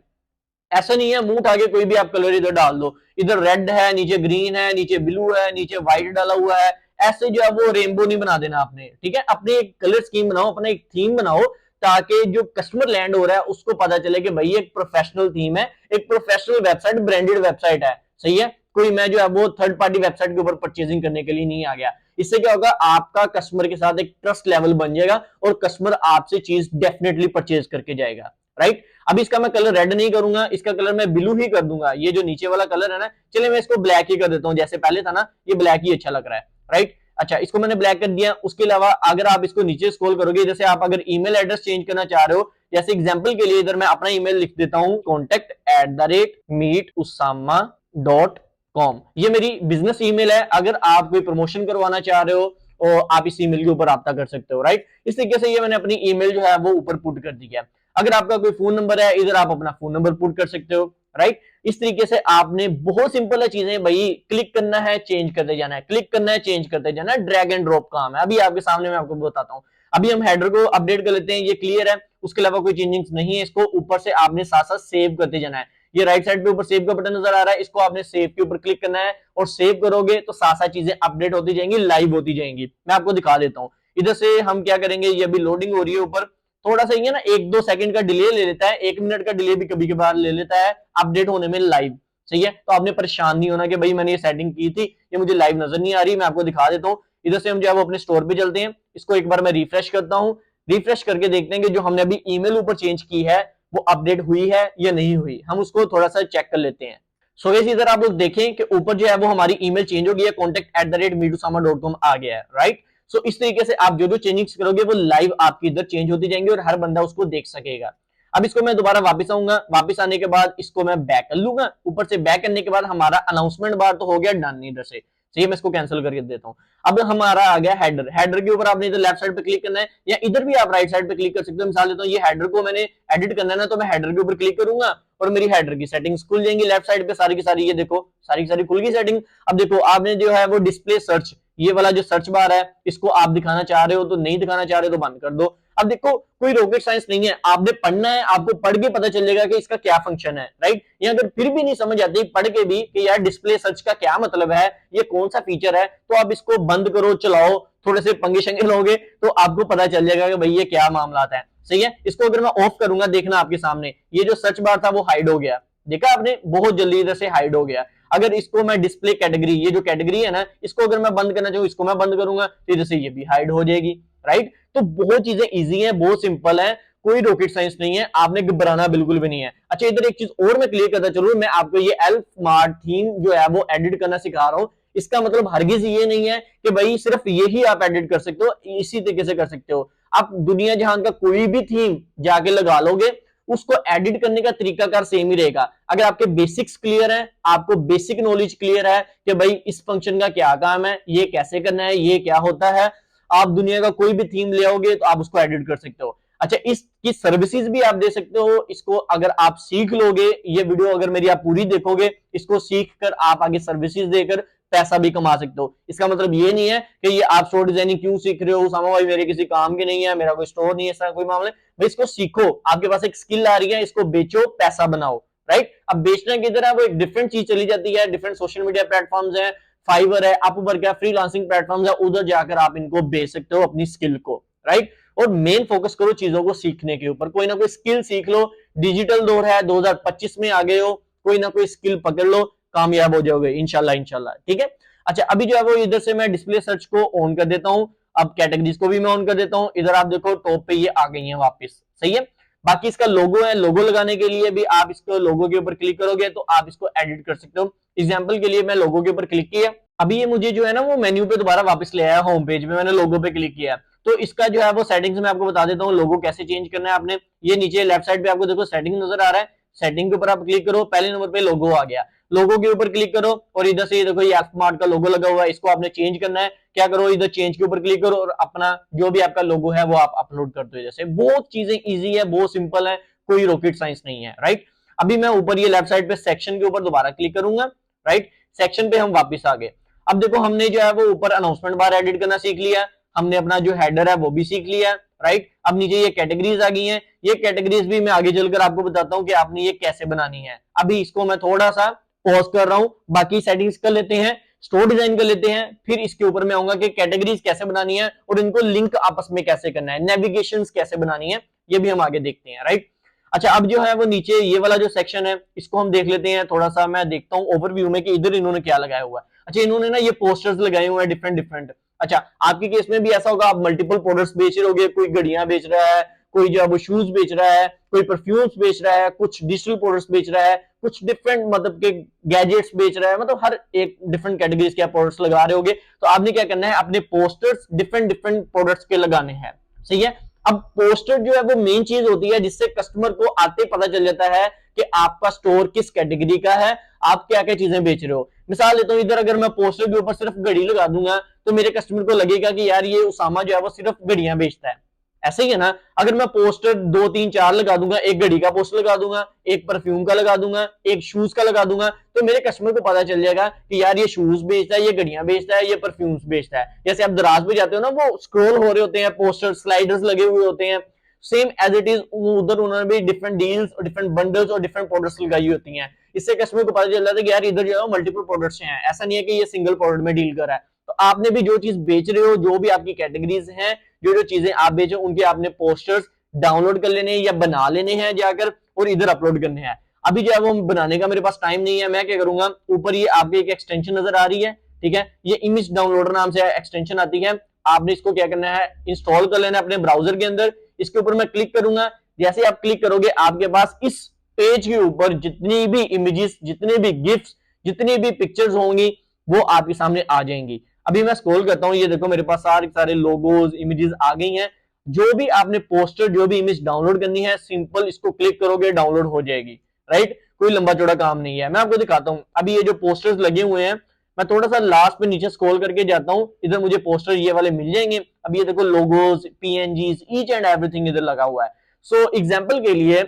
ऐसा नहीं है मुंह उठा के कोई भी आप कलर इधर डाल दो, इधर रेड है, नीचे ग्रीन है, नीचे ब्लू है, नीचे व्हाइट डाला हुआ है, ऐसे जो है वो रेनबो नहीं बना देना आपने, ठीक है। अपनी एक कलर स्कीम बनाओ, अपना एक थीम बनाओ, ताकि जो कस्टमर लैंड हो रहा है उसको पता चले कि भाई एक प्रोफेशनल थीम है, एक प्रोफेशनल वेबसाइट, ब्रांडेड वेबसाइट है, सही है। कोई मैं जो है वो थर्ड पार्टी वेबसाइट के ऊपर परचेजिंग करने के लिए नहीं आ गया। इससे क्या होगा, आपका कस्टमर के साथ एक ट्रस्ट लेवल बन जाएगा और कस्टमर आपसे चीज डेफिनेटली परचेज करके जाएगा, राइट। अब इसका मैं कलर रेड नहीं करूंगा, इसका कलर मैं ब्लू ही कर दूंगा। ये जो नीचे वाला कलर है ना, चलिए मैं इसको ब्लैक ही कर देता हूं, जैसे पहले था ना, ये ब्लैक ही अच्छा लग रहा है, राइट। अच्छा, इसको मैंने ब्लैक कर दिया। उसके अलावा अगर आप इसको नीचे स्क्रॉल करोगे, जैसे आप अगर ईमेल एड्रेस चेंज करना चाह रहे हो, जैसे एग्जांपल के लिए इधर मैं अपना ईमेल लिख देता हूं contact@meetusama.com, ये मेरी बिजनेस ईमेल है। अगर आप कोई प्रमोशन करवाना चाह रहे हो और आप इस ईमेल के ऊपर राब्ता कर सकते हो, राइट। इस तरीके से ये मैंने अपनी ईमेल जो है वो ऊपर पुट कर दिया। अगर आपका कोई फोन नंबर है, इधर आप अपना फोन नंबर पुट कर सकते हो, राइट। इस तरीके से आपने बहुत सिंपल है चीजें, भाई क्लिक करना है, चेंज करते जाना है, क्लिक करना है, चेंज करते जाना है, ड्रैग एंड ड्रॉप काम है। अभी आपके सामने मैं आपको बताता हूं। अभी हम हेडर को अपडेट कर लेते हैं, ये क्लियर है, उसके अलावा कोई चेंजिंग नहीं है। इसको ऊपर से आपने साथ साथ सेव करते जाना है। ये राइट साइड पे ऊपर सेव का बटन नजर आ रहा है, इसको आपने सेव के ऊपर क्लिक करना है और सेव करोगे तो साथ साथ चीजें अपडेट होती जाएंगी, लाइव होती जाएंगी। मैं आपको दिखा देता हूं। इधर से हम क्या करेंगे, ये अभी लोडिंग हो रही है ऊपर, थोड़ा सा ये ना 1-2 सेकंड का डिले ले लेता है, 1 मिनट का डिले भी कभी कभार ले लेता है अपडेट होने में लाइव, सही है। तो आपने परेशान नहीं होना कि भाई मैंने ये सेटिंग की थी, ये मुझे लाइव नजर नहीं आ रही। मैं आपको दिखा देता हूँ, इधर से हम जो है वो अपने स्टोर पे चलते हैं, इसको एक बार मैं रिफ्रेश करता हूं, रिफ्रेश करके देखते हैं कि जो हमने अभी ईमेल ऊपर चेंज की है वो अपडेट हुई है या नहीं हुई, हम उसको थोड़ा सा चेक कर लेते हैं। सो गाइस इधर आप लोग देखें कि ऊपर जो है वो हमारी ईमेल चेंज हो गई है, contact@meetosama.com आ गया है, राइट। सो इस तरीके से आप जो जो चेंजेस करोगे वो लाइव आपकी इधर चेंज होती जाएंगे और हर बंदा उसको देख सकेगा। अब इसको मैं दोबारा वापस आऊंगा, वापस आने के बाद इसको मैं बैक कर लूंगा, ऊपर से बैक करने के बाद हमारा अनाउंसमेंट बार तो हो गया डन इधर से, सही है, मैं इसको कैंसिल करके देता हूं। अब हमारा आ गया हेडर, हेडर के ऊपर आपने इधर लेफ्ट साइड पे क्लिक करना है या इधर भी आप राइट साइड पे क्लिक कर सकते हो। मिसाल लेता हूं ये हेडर को मैंने एडिट करना है ना, तो मैं हेडर के ऊपर क्लिक करूंगा और मेरी हेडर की सेटिंग्स खुल जाएंगी लेफ्ट साइड पे सारी की सारी, ये देखो सारी की सारी खुल गई सेटिंग। अब देखो आपने जो है वो डिस्प्ले सर्च, ये वाला जो सर्च बार है इसको आप दिखाना चाह रहे हो तो नहीं दिखाना चाह रहे हो तो बंद कर दो। अब देखो कोई रॉकेट साइंस नहीं है, आपने पढ़ना है, आपको पढ़ के पता चलेगा कि इसका क्या फंक्शन है, राइट। या अगर फिर भी नहीं समझ आती पढ़ के भी कि यार डिस्प्ले सर्च का क्या मतलब है, ये कौन सा फीचर है, तो आप इसको बंद करो, चलाओ, थोड़े से पंगे शंगे लोगे तो आपको पता चल जाएगा कि भाई ये क्या मामला है, सही है। इसको अगर मैं ऑफ करूंगा, देखना आपके सामने ये जो सर्च बार था वो हाइड हो गया, देखा आपने, बहुत जल्दी इधर से हाइड हो गया। अगर इसको मैं डिस्प्ले कैटेगरी, ये जो कैटेगरी है ना, इसको अगर मैं बंद करना चाहूँ, इसको मैं बंद करूंगा तो इधर से ये भी हाइड हो जाएगी, राइट। तो बहुत चीजें इजी है, बहुत सिंपल है, कोई रॉकेट साइंस नहीं है, आपने घबराना बिल्कुल भी नहीं है। अच्छा इधर एक चीज और मैं क्लियर करता चलूं, मैं आपको ये एल्फ स्मार्ट थीम जो है वो एडिट करना सिखा रहा हूं, इसका मतलब हरगिज ये नहीं है कि भाई सिर्फ यही आप एडिट कर सकते हो, इसी तरीके से कर सकते हो। आप दुनिया जहां का कोई भी थीम जाके लगा लोगे, उसको एडिट करने का तरीकाकार सेम ही रहेगा। अगर आपके बेसिक्स क्लियर है, आपको बेसिक नॉलेज क्लियर है कि भाई इस फंक्शन का क्या काम है, ये कैसे करना है, ये क्या होता है, आप दुनिया का कोई भी थीम ले आओगे तो आप उसको एडिट कर सकते हो। अच्छा इसकी सर्विसेज भी आप दे सकते हो, इसको अगर आप सीख लोगे, ये वीडियो अगर मेरी आप पूरी देखोगे, इसको सीख कर आप आगे सर्विसेज देकर पैसा भी कमा सकते हो। इसका मतलब ये नहीं है कि ये आप स्टोर डिजाइनिंग क्यों सीख रहे हो उसामा भाई, मेरे किसी काम के नहीं है, मेरा कोई स्टोर नहीं है, ऐसा कोई मामला। भाई इसको सीखो, आपके पास एक स्किल आ रही है, इसको बेचो, पैसा बनाओ, राइट। अब बेचना किधर है, वो एक डिफरेंट चीज चली जाती है, डिफरेंट सोशल मीडिया प्लेटफॉर्म्स है, फाइवर है, अपवर्क है, फ्रीलांसिंग प्लेटफॉर्म्स है, उधर जाकर आप इनको बेच सकते हो अपनी स्किल को, राइट। और मेन फोकस करो चीजों को सीखने के ऊपर, कोई ना कोई स्किल सीख लो, डिजिटल दौर है, 2025 में आ गए हो, कोई ना कोई स्किल पकड़ लो, कामयाब हो जाओगे इंशाल्लाह इंशाल्लाह, ठीक है। अच्छा अभी जो है वो इधर से मैं डिस्प्ले सर्च को ऑन कर देता हूं, अब कैटेगरीज को भी मैं ऑन कर देता हूं, इधर आप देखो टॉप पे ये आ गई है वापस, सही है। बाकी इसका लोगो है, लोगो लगाने के लिए भी आप इसको लोगो के ऊपर क्लिक करोगे तो आप इसको एडिट कर सकते हो। एग्जांपल के लिए मैं लोगो के ऊपर क्लिक किया, अभी ये मुझे जो है ना वो मेन्यू पे दोबारा वापस ले आया, होम पेज में मैंने लोगो पे क्लिक किया। तो इसका जो है वो सेटिंग्स में आपको बता देता हूँ, लोगो कैसे चेंज करना है आपने। ये नीचे लेफ्ट साइड पे आपको देखो सेटिंग नजर आ रहा है, सेटिंग के ऊपर आप क्लिक करो, पहले नंबर पे लोगो आ गया, लोगो के ऊपर क्लिक करो और इधर से देखो ये एल्फमार्ट का लोगो लगा हुआ है, इसको आपने चेंज करना है, क्या करो इधर चेंज के ऊपर क्लिक करो और अपना जो भी आपका लोगो है वो आप अपलोड कर दो। जैसे बहुत चीजें इजी है, बहुत सिंपल है, कोई रॉकेट साइंस नहीं है, राइट। अभी मैं ऊपर ये लेफ्ट साइड पे सेक्शन के ऊपर दोबारा क्लिक करूंगा, राइट, सेक्शन पे हम वापस आ गए। अब देखो हमने जो है वो ऊपर अनाउंसमेंट बार एडिट करना सीख लिया, हमने अपना जो हेडर है वो भी सीख लिया, राइट। अब नीचे ये कैटेगरीज आ गई हैं, ये कैटेगरीज भी मैं आगे चलकर आपको बताता हूं कि आपने ये कैसे बनानी है। अभी इसको मैं थोड़ा सा पॉज कर रहा हूं, बाकी सेटिंग्स कर लेते हैं, स्टोर डिजाइन कर लेते हैं, फिर इसके ऊपर मैं आऊंगा कि कैटेगरीज कैसे बनानी है और इनको लिंक आपस में कैसे करना है, नेविगेशन कैसे बनानी है, ये भी हम आगे देखते हैं, राइट। अच्छा अब जो है वो नीचे ये वाला जो सेक्शन है इसको हम देख लेते हैं थोड़ा सा, मैं देखता हूँ ओवरव्यू में कि इधर इन्होंने क्या लगाया हुआ है। अच्छा इन्होंने ना ये पोस्टर्स लगाए हुए हैं डिफरेंट डिफरेंट। अच्छा आपके केस में भी ऐसा होगा, आप मल्टीपल प्रोडक्ट्स बेच रहे होगे, कोई घड़ियां बेच रहा है, कोई जो है वो शूज बेच रहा है, कोई परफ्यूम्स बेच रहा है, कुछ डिजिटल प्रोडक्ट्स बेच रहा है, कुछ डिफरेंट मतलब के गैजेट्स बेच रहा है, मतलब हर एक डिफरेंट कैटेगरीज के प्रोडक्ट्स लगा रहे होगे। तो आपने क्या करना है, अपने पोस्टर्स डिफरेंट डिफरेंट प्रोडक्ट्स के लगाने हैं, सही है। अब पोस्टर जो है वो मेन चीज होती है जिससे कस्टमर को आते पता चल जाता है कि आपका स्टोर किस कैटेगरी का है, आप क्या क्या चीजें बेच रहे हो। मिसाल लेता हूं, इधर अगर मैं पोस्टर के ऊपर सिर्फ घड़ी लगा दूंगा तो मेरे कस्टमर को लगेगा कि यार ये उसामा जो है वो सिर्फ घड़ियां बेचता है, ऐसे ही है ना। अगर मैं पोस्टर 2 3 4 लगा दूंगा, एक घड़ी का पोस्टर लगा दूंगा, एक परफ्यूम का लगा दूंगा, एक शूज का लगा दूंगा, तो मेरे कस्टमर को पता चल जाएगा कि यार ये शूज बेचता है, ये घड़ियां बेचता है, ये परफ्यूम्स बेचता है। जैसे आप दराज पे जाते हो ना, वो स्क्रॉल हो रहे होते हैं, पोस्टर स्लाइडर्स लगे हुए होते हैं, सेम एज इट इज उधर उन्होंने भी डिफरेंट डील्स और डिफरेंट बंडल्स और डिफरेंट प्रोडक्ट्स लगाई होती हैं। इससे कस्टमर को पता चल जाता है कि यार इधर जो है मल्टीपल प्रोडक्ट्स हैं, ऐसा नहीं है कि ये सिंगल प्रोडक्ट में डील कर रहा है। तो आपने भी जो चीज बेच रहे हो, जो भी आपकी कैटेगरीज हैं, जो जो चीजें आप बेचो, उनके आपने पोस्टर्स डाउनलोड कर लेने या बना लेने हैं जाकर और इधर अपलोड करने हैं। अभी जो है वो बनाने का मेरे पास टाइम नहीं है, मैं क्या करूंगा, ऊपर ये आपके एक एक्सटेंशन नजर आ रही है, ठीक है। ये इमेज डाउनलोडर नाम से एक्सटेंशन आती है, आपने इसको क्या करना है, इंस्टॉल कर लेना है अपने ब्राउजर के अंदर। इसके ऊपर मैं क्लिक करूंगा, जैसे आप क्लिक करोगे आपके पास इस पेज के ऊपर जितनी भी इमेजेस, जितने भी गिफ्ट्स, जितनी भी पिक्चर्स होंगी वो आपके सामने आ जाएंगी। अभी मैं स्क्रॉल करता हूं, ये देखो मेरे पास सारे सारे लोगोज, इमेजेस आ गई हैं। जो भी आपने पोस्टर, जो भी इमेज डाउनलोड करनी है, सिंपल इसको क्लिक करोगे डाउनलोड हो जाएगी, राइट। कोई लंबा चौड़ा काम नहीं है। मैं आपको दिखाता हूं, अभी ये जो पोस्टर्स लगे हुए हैं, मैं थोड़ा सा लास्ट पे नीचे स्क्रॉल करके जाता हूं, इधर मुझे पोस्टर ये वाले मिल जाएंगे। अब ये देखो logos, PNGs, each and everything इधर लगा हुआ है। सो एग्जांपल के लिए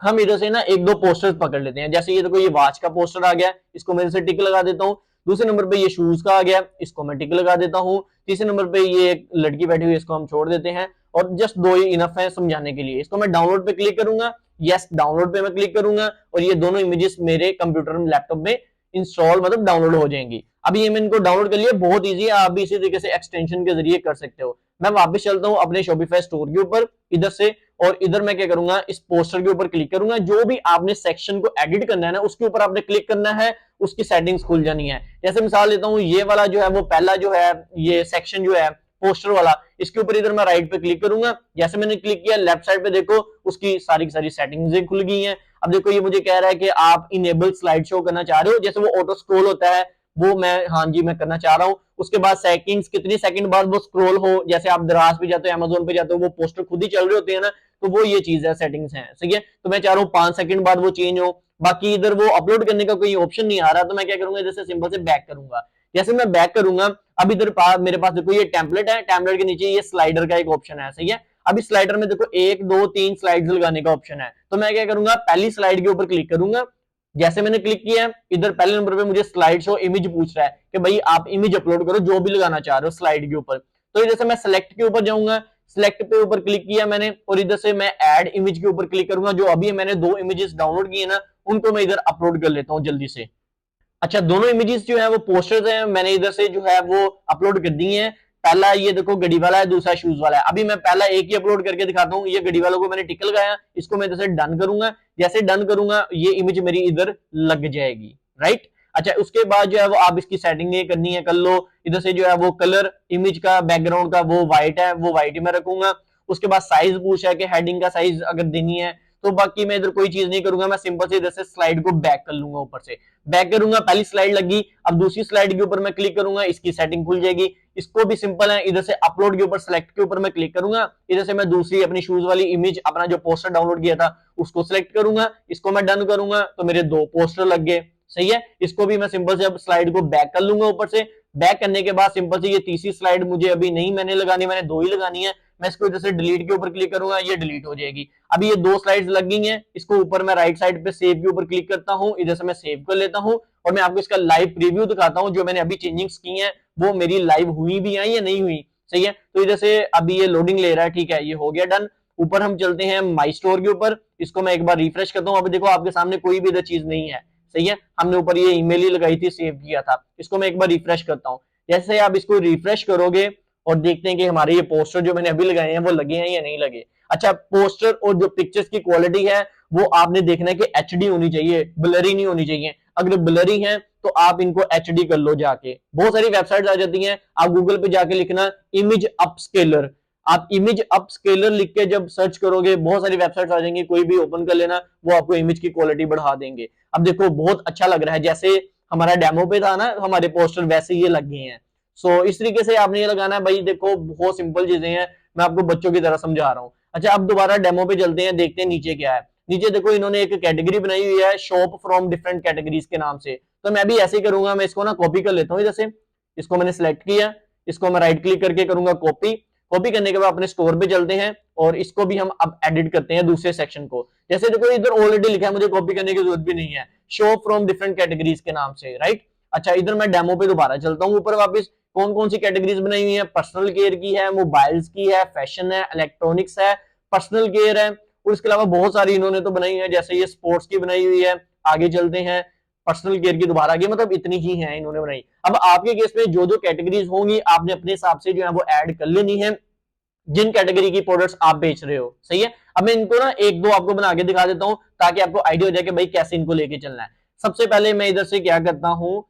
हम इधर से ना एक दो पोस्टर्स पकड़ लेते हैं। जैसे ये देखो ये वॉच का पोस्टर आ गया, इसको मैं इधर से टिक लगा देता हूं। दूसरे नंबर पे ये शूज का आ गया, इसको मैं टिक लगा देता हूं। तीसरे नंबर पे ये एक लड़की बैठी हुई है, इसको हम छोड़ देते हैं। और जस्ट दो ही इनफ है समझाने के लिए। इसको मैं डाउनलोड पे क्लिक करूंगा, यस डाउनलोड पे मैं क्लिक करूंगा और ये दोनों इमेजेस मेरे कंप्यूटर में, लैपटॉप में इंस्टॉल मतलब डाउनलोड हो जाएंगी। अभी ये मैंने इनको डाउनलोड कर लिया, बहुत ईजी है, आप भी इसी तरीके से एक्सटेंशन के जरिए कर सकते हो। मैं वापस चलता हूं अपने शॉपिफाई स्टोर के ऊपर इधर से, और इधर मैं क्या करूंगा, इस पोस्टर के ऊपर क्लिक करूंगा। जो भी आपने सेक्शन को एडिट करना है ना, उसके ऊपर आपने क्लिक करना है, उसकी सेटिंग्स खुल जानी है। जैसे मिसाल लेता हूं, ये वाला जो है वो पहला जो है ये सेक्शन जो है पोस्टर वाला, इसके ऊपर इधर मैं राइट पे क्लिक करूंगा। जैसे मैंने क्लिक किया, लेफ्ट साइड पे देखो उसकी सारी की सारी सेटिंग्स खुल गई हैं। अब देखो ये मुझे कह रहा है कि आप इनेबल स्लाइड शो करना चाह रहे हो, जैसे वो ऑटो स्क्रॉल होता है वो मैं, हाँ जी मैं करना चाह रहा हूं। उसके बाद सेटिंग्स, कितनी सेकंड बाद वो स्क्रॉल हो, जैसे आप दराज पे जाते हो, अमेज़न पे जाते हो, वो पोस्टर खुद ही चल रहे होते हैं ना, तो वो ये चीज है, सेटिंग्स है, सही है। तो मैं चाह रहा हूँ 5 सेकंड बाद वो चेंज हो। बाकी इधर वो अपलोड करने का कोई ऑप्शन नहीं आ रहा, तो मैं क्या करूंगा, जैसे सिंपल से बैक करूंगा। जैसे मैं बैक करूंगा, अब इधर मेरे पास देखो ये टेम्पलेट है, टेम्पलेट के नीचे ये स्लाइडर का एक ऑप्शन है, सही है। अब इस स्लाइडर में देखो 1 2 3 स्लाइड्स लगाने का ऑप्शन है, तो मैं क्या करूंगा, पहली स्लाइड के ऊपर क्लिक करूंगा। जैसे मैंने क्लिक किया, इधर पहले नंबर पे मुझे स्लाइड शो इमेज पूछ रहा है कि भाई आप इमेज अपलोड करो जो भी लगाना चाह रहे हो स्लाइड के ऊपर। तो जैसे मैं सेलेक्ट के ऊपर जाऊंगा, सिलेक्ट पे ऊपर क्लिक किया मैंने, और इधर से मैं ऐड इमेज के ऊपर क्लिक करूंगा। जो अभी मैंने 2 इमेजेस डाउनलोड किए ना, उनको मैं इधर अपलोड कर लेता हूं जल्दी से। अच्छा, दोनों इमेजेस जो है वो पोस्टर्स हैं, मैंने इधर से जो है वो अपलोड कर दी हैं। पहला ये देखो गड़ी वाला है, दूसरा शूज वाला है। अभी मैं पहला एक ही अपलोड करके दिखाता हूँ। ये गड़ी वालों को मैंने टिक लगाया, इसको मैं इधर से डन करूंगा। जैसे डन करूंगा ये इमेज मेरी इधर लग जाएगी, राइट। अच्छा, उसके बाद जो है वो आप इसकी सेटिंग ये करनी है कर लो। इधर से जो है वो कलर इमेज का, बैकग्राउंड का वो व्हाइट है, वो व्हाइट ही मैं रखूंगा। उसके बाद साइज पूछा है कि हेडिंग का साइज अगर देनी है, तो बाकी मैं इधर कोई चीज नहीं करूंगा, मैं सिंपल से इधर से स्लाइड को बैक कर लूंगा। ऊपर से बैक करूंगा, पहली स्लाइड लगी, अब दूसरी स्लाइड के ऊपर मैं क्लिक करूंगा, इसकी सेटिंग खुल जाएगी। इसको भी सिंपल है, इधर से अपलोड के ऊपर, सेलेक्ट के ऊपर मैं क्लिक करूंगा। इधर से मैं दूसरी अपनी शूज वाली इमेज, अपना जो पोस्टर डाउनलोड किया था उसको सिलेक्ट करूंगा, इसको मैं डन करूंगा, तो मेरे 2 पोस्टर लग गए, सही है। इसको भी मैं सिंपल से अब स्लाइड को बैक कर लूंगा। ऊपर से बैक करने के बाद सिंपल से ये तीसरी स्लाइड मुझे अभी नहीं मैंने लगानी, मैंने 2 ही लगानी है। मैं इसको इधर से डिलीट के ऊपर क्लिक करूंगा, ये डिलीट हो जाएगी। अभी ये 2 स्लाइड्स लग गई हैं। इसको ऊपर मैं राइट साइड पे सेव के ऊपर क्लिक करता हूं, इधर से मैं सेव कर लेता हूं, और मैं आपको इसका लाइव प्रीव्यू दिखाता हूं। जो मैंने अभी चेंजिंग्स की हैं वो मेरी लाइव हुई भी हैं या नहीं हुई, सही है। तो इधर से अभी ये लोडिंग ले रहा है, ठीक है, ये हो गया डन। ऊपर हम चलते हैं माई स्टोर के ऊपर, इसको मैं एक बार रिफ्रेश करता हूं। अभी देखो आपके सामने कोई भी इधर चीज नहीं है, सही है। हमने ऊपर ये ईमेल ही लगाई थी, सेव किया था। इसको मैं एक बार रिफ्रेश करता हूं। जैसे आप इसको रिफ्रेश करोगे और देखते हैं कि हमारे ये पोस्टर जो मैंने अभी लगाए हैं वो लगे हैं या नहीं लगे। अच्छा, पोस्टर और जो पिक्चर्स की क्वालिटी है वो आपने देखना है कि एचडी होनी चाहिए, ब्लरी नहीं होनी चाहिए। अगर ब्लरी है तो आप इनको एचडी कर लो जाके। बहुत सारी वेबसाइट्स आ जाती हैं, आप गूगल पे जाके लिखना इमेज अपस्केलर। आप इमेज अपस्केलर लिख के जब सर्च करोगे बहुत सारी वेबसाइट्स आ जाएंगी, कोई भी ओपन कर लेना, वो आपको इमेज की क्वालिटी बढ़ा देंगे। अब देखो बहुत अच्छा लग रहा है, जैसे हमारा डेमो पे था ना हमारे पोस्टर, वैसे ये लग गए हैं। सो इस तरीके से आपने ये लगाना है भाई। देखो बहुत सिंपल चीजें हैं, मैं आपको बच्चों की तरह समझा रहा हूँ। अच्छा, अब दोबारा डेमो पे चलते हैं, देखते हैं नीचे क्या है। नीचे देखो इन्होंने एक कैटेगरी बनाई हुई है, शॉप फ्रॉम डिफरेंट कैटेगरीज के नाम से। तो मैं भी ऐसे ही करूंगा, मैं इसको ना कॉपी कर लेता हूँ इधर से। इसको मैंने सिलेक्ट किया, इसको मैं राइट क्लिक करके करूंगा कॉपी। कॉपी करने के बाद अपने स्टोर पे चलते हैं और इसको भी हम अब एडिट करते हैं दूसरे सेक्शन को। जैसे देखो इधर ऑलरेडी लिखा है, मुझे कॉपी करने की जरूरत भी नहीं है, शो फ्रॉम डिफरेंट कैटेगरीज के नाम से, राइट। अच्छा, इधर मैं डेमो पे दोबारा चलता हूँ ऊपर वापस। कौन कौन सी कैटेगरीज बनाई हुई है, पर्सनल केयर की है, मोबाइल्स की है, फैशन है, इलेक्ट्रॉनिक्स है, पर्सनल केयर है, और इसके अलावा बहुत सारी इन्होंने तो बनाई है, जैसे ये स्पोर्ट्स की बनाई हुई है। आगे चलते हैं, पर्सनल केयर की दोबारा आगे, मतलब इतनी ही है इन्होंने बनाई। अब आपके केस में जो जो कैटेगरीज होंगी आपने अपने हिसाब से जो है वो ऐड कर लेनी है, जिन कैटेगरी की प्रोडक्ट्स आप बेच रहे हो, सही है। अब मैं इनको ना एक दो आपको बना के दिखा देता हूं ताकि आपको आइडिया हो जाए कि भाई कैसे इनको लेके चलना है। सबसे पहले मैं इधर से क्या करता हूं,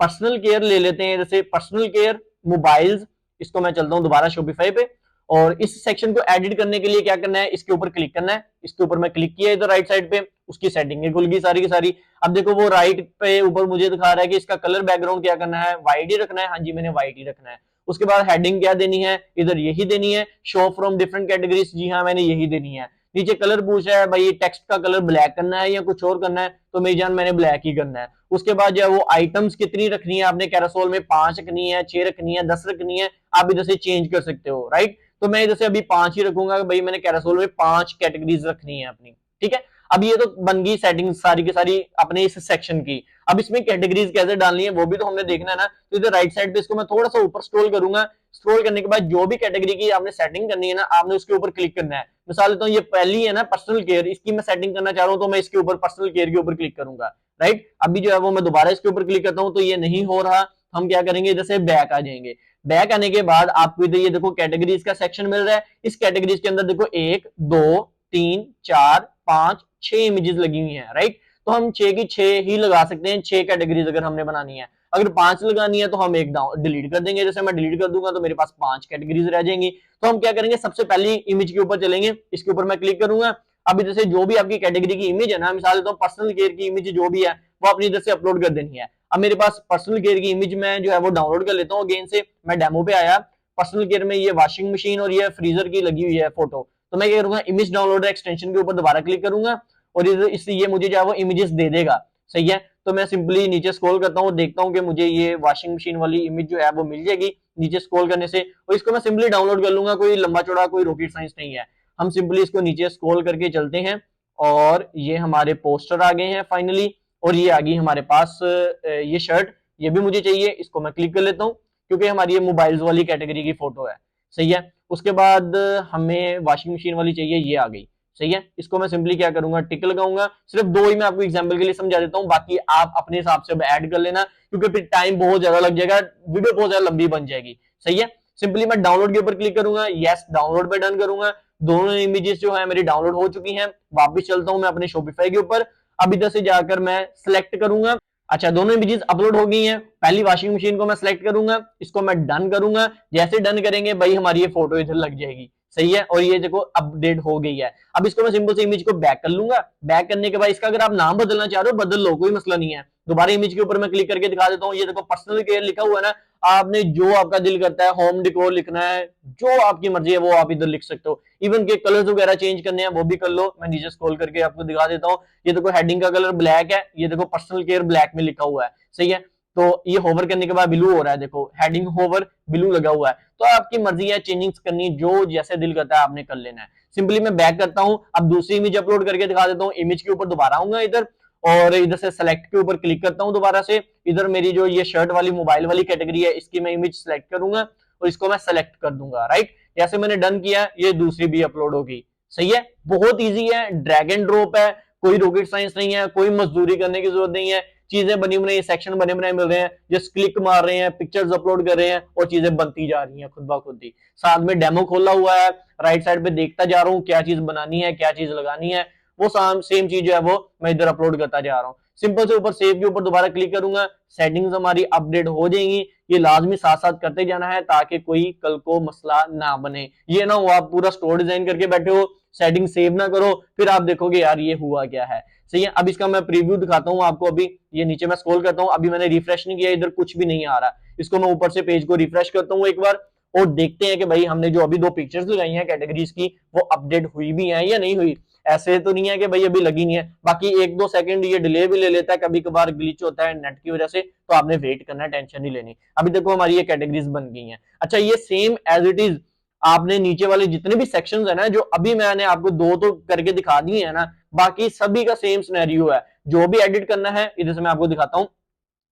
पर्सनल केयर ले लेते हैं, जैसे पर्सनल केयर मोबाइल्स, इसको मैं चलता हूं दोबारा शॉपिफाई पे, और इस सेक्शन को एडिट करने के लिए क्या करना है, इसके ऊपर क्लिक करना है। इसके ऊपर मैं क्लिक किया इधर राइट साइड पे, उसकी सेटिंग खुल गई सारी की सारी। अब देखो वो राइट पे ऊपर मुझे दिखा रहा है कि इसका कलर बैकग्राउंड क्या करना है, व्हाइट ही रखना है। हाँ जी, मैंने व्हाइट ही रखना है। उसके बाद हेडिंग क्या देनी है, इधर यही देनी है, शो फ्रॉम डिफरेंट कैटेगरीज, जी हाँ मैंने यही देनी है। नीचे कलर पूछ रहा है भाई टेक्स्ट का कलर ब्लैक करना है या कुछ और करना है, तो मेरी जान मैंने ब्लैक ही करना है। उसके बाद जो है वो आइटम्स कितनी रखनी है आपने कैरोसेल में, 5 रखनी है, 6 रखनी है, 10 रखनी है, आप इधर से चेंज कर सकते हो, राइट। तो मैं इधर से अभी 5 ही रखूंगा, भाई मैंने कैरोसेल में 5 कैटेगरीज रखनी है अपनी, ठीक है। अब ये तो बन गई सेटिंग सारी की सारी अपने इस सेक्शन की। अब इसमें कैटेगरीज कैसे डालनी है वो भी तो हमने देखना है ना। तो इधर राइट साइड पे इसको मैं थोड़ा सा ऊपर स्क्रॉल करूंगा, स्क्रॉल करने के बाद जो भी कैटेगरी की आपने सेटिंग करनी है ना, आपने उसके ऊपर क्लिक करना है। मिसाल लेता हूँ ये पहली है ना पर्सनल केयर, इसकी मैं सेटिंग करना चाह रहा हूँ, तो मैं इसके ऊपर पर्सनल केयर के ऊपर क्लिक करूंगा, राइट। अभी जो है वो मैं दोबारा इसके ऊपर क्लिक करता हूँ तो ये नहीं हो रहा। हम क्या करेंगे, इधर से बैक आ जाएंगे। बैक आने के बाद आपको इधर ये देखो कैटेगरीज का सेक्शन मिल रहा है। इस कैटेगरीज के अंदर देखो 1 2 3 4 5 6 इमेजेस लगी हुई हैं, राइट। तो हम 6 की 6 ही लगा सकते हैं, 6 कैटेगरीज अगर हमने बनानी है। अगर 5 लगानी है तो हम एक डिलीट कर देंगे, जैसे मैं डिलीट कर दूंगा तो मेरे पास 5 कैटेगरीज रह जाएंगी। तो हम क्या करेंगे, सबसे पहली इमेज के ऊपर चलेंगे, इसके ऊपर मैं क्लिक करूंगा। अब इधर से जो भी आपकी कैटेगरी की इमेज है ना, मिसाल लेता हूँ पर्सनल केयर की इमेज जो भी है वो अपनी इधर से अपलोड कर देनी है। अब मेरे पास पर्सनल केयर की इमेज में जो है वो डाउनलोड कर लेता हूँ। अगेन से मैं डेमो पे आया, पर्सनल केयर में ये वॉशिंग मशीन और ये फ्रीजर की लगी हुई है फोटो। तो मैं क्या करूंगा, इमेज डाउनलोड एक्सटेंशन के ऊपर दोबारा क्लिक करूंगा और इससे ये मुझे जो है वो इमेजेस दे देगा, सही है। तो मैं सिंपली नीचे स्क्रॉल करता हूँ, देखता हूँ कि मुझे ये वॉशिंग मशीन वाली इमेज जो है वो मिल जाएगी नीचे स्क्रॉल करने से, और इसको मैं सिंपली डाउनलोड कर लूंगा। कोई लंबा चौड़ा कोई रॉकेट साइंस नहीं है। हम सिंपली इसको नीचे स्क्रॉल करके चलते हैं और ये हमारे पोस्टर आ गए हैं फाइनली, और ये आ गई हमारे पास ये शर्ट, ये भी मुझे चाहिए। इसको मैं क्लिक कर लेता हूँ क्योंकि हमारी ये मोबाइल्स वाली कैटेगरी की फोटो है, सही है। उसके बाद हमें वॉशिंग मशीन वाली चाहिए, ये आ गई, सही है। इसको मैं सिंपली क्या करूंगा, टिक लगाऊंगा। सिर्फ 2 ही मैं आपको एग्जांपल के लिए समझा देता हूं, बाकी आप अपने हिसाब से अब ऐड कर लेना, क्योंकि फिर टाइम बहुत ज्यादा लग जाएगा, वीडियो बहुत ज्यादा लंबी बन जाएगी, सही है। सिंपली मैं डाउनलोड के ऊपर क्लिक करूंगा, यस डाउनलोड पे डन करूंगा। दोनों इमेजेस जो है मेरी डाउनलोड हो चुकी हैं। वापस चलता हूं मैं अपने शॉपिफाई के ऊपर। अब इधर से जाकर मैं सिलेक्ट करूंगा। अच्छा, दोनों इमेजेस अपलोड हो गई हैं। पहली वॉशिंग मशीन को मैं सिलेक्ट करूंगा, इसको मैं डन करूंगा। जैसे डन करेंगे भाई हमारी ये फोटो इधर लग जाएगी, सही है। और ये देखो अपडेट हो गई है। अब इसको मैं सिंपल से इमेज को बैक कर लूंगा। बैक करने के बाद इसका अगर आप नाम बदलना चाह रहे हो बदल लो, कोई मसला नहीं है। दोबारा इमेज के ऊपर मैं क्लिक करके दिखा देता हूँ, ये देखो पर्सनल केयर लिखा हुआ है ना। आपने जो आपका दिल करता है, होम डिकोर लिखना है, जो आपकी मर्जी है वो आप इधर लिख सकते हो। इवन के कलर्स वगैरह चेंज करने हैं वो भी कर लो। मैं नीचे स्क्रॉल करके आपको दिखा देता हूँ। ये देखो हेडिंग का कलर ब्लैक है, ये देखो पर्सनल केयर ब्लैक में लिखा हुआ है, सही है। तो ये होवर करने के बाद ब्लू हो रहा है, देखो हेडिंग होवर ब्लू लगा हुआ है। तो आपकी मर्जी है चेंजिंग करनी, जो जैसे दिल करता है आपने कर लेना है। सिंपली मैं बैक करता हूं, अब दूसरी इमेज अपलोड करके दिखा देता हूं। इमेज के ऊपर दोबारा आऊंगा इधर, और इधर से सेलेक्ट के ऊपर क्लिक करता हूं दोबारा से। इधर मेरी जो ये शर्ट वाली मोबाइल वाली कैटेगरी है, इसकी मैं इमेज सेलेक्ट करूंगा और इसको मैं सेलेक्ट कर दूंगा, राइट। जैसे मैंने डन किया, ये दूसरी भी अपलोड होगी, सही है। बहुत ईजी है, ड्रैग एंड ड्रॉप है, कोई रॉकेट साइंस नहीं है, कोई मजदूरी करने की जरूरत नहीं है। चीजें बनी बनाई, सेक्शन बने बनाए मिल रहे हैं, जस्ट क्लिक मार रहे हैं, पिक्चर्स अपलोड कर रहे हैं और चीजें बनती जा रही हैं खुद ब खुद ही। साथ में डेमो खोला हुआ है, राइट साइड पे देखता जा रहा हूँ क्या चीज बनानी है, क्या चीज लगानी है। वो सेम चीज जो है वो मैं इधर अपलोड करता जा रहा हूँ। सिंपल से ऊपर सेव के ऊपर दोबारा क्लिक करूंगा, सेटिंग्स हमारी अपडेट हो जाएंगी। ये लाजमी साथ साथ करते जाना है ताकि कोई कल को मसला ना बने। ये ना हो आप पूरा स्टोर डिजाइन करके बैठे हो, सेटिंग सेव ना करो, फिर आप देखोगे यार ये हुआ क्या है, सही है। अब इसका मैं प्रीव्यू दिखाता हूं आपको। अभी ये नीचे मैं स्क्रॉल करता हूं, अभी मैंने रिफ्रेश नहीं किया, इधर कुछ भी नहीं आ रहा। इसको मैं ऊपर से पेज को रिफ्रेश करता हूं एक बार और देखते हैं कि भाई हमने जो अभी 2 पिक्चर्स लगाई हैं कैटेगरीज की, वो अपडेट हुई भी हैं या नहीं हुई। ऐसे तो नहीं है कि भाई अभी लगी नहीं है, बाकी 1-2 सेकंड ये डिले भी ले लेता है, कभी कभार ग्लिच होता है नेट की वजह से, तो आपने वेट करना है, टेंशन नहीं लेनी। अभी देखो हमारी ये कैटेगरीज बन गई हैं। अच्छा, ये सेम एज इट इज आपने नीचे वाले जितने भी सेक्शंस है ना, जो अभी मैंने आपको 2 तो करके दिखा दिए है ना, बाकी सभी का सेम सिनेरियो है। जो भी एडिट करना है इधर से मैं आपको दिखाता हूं,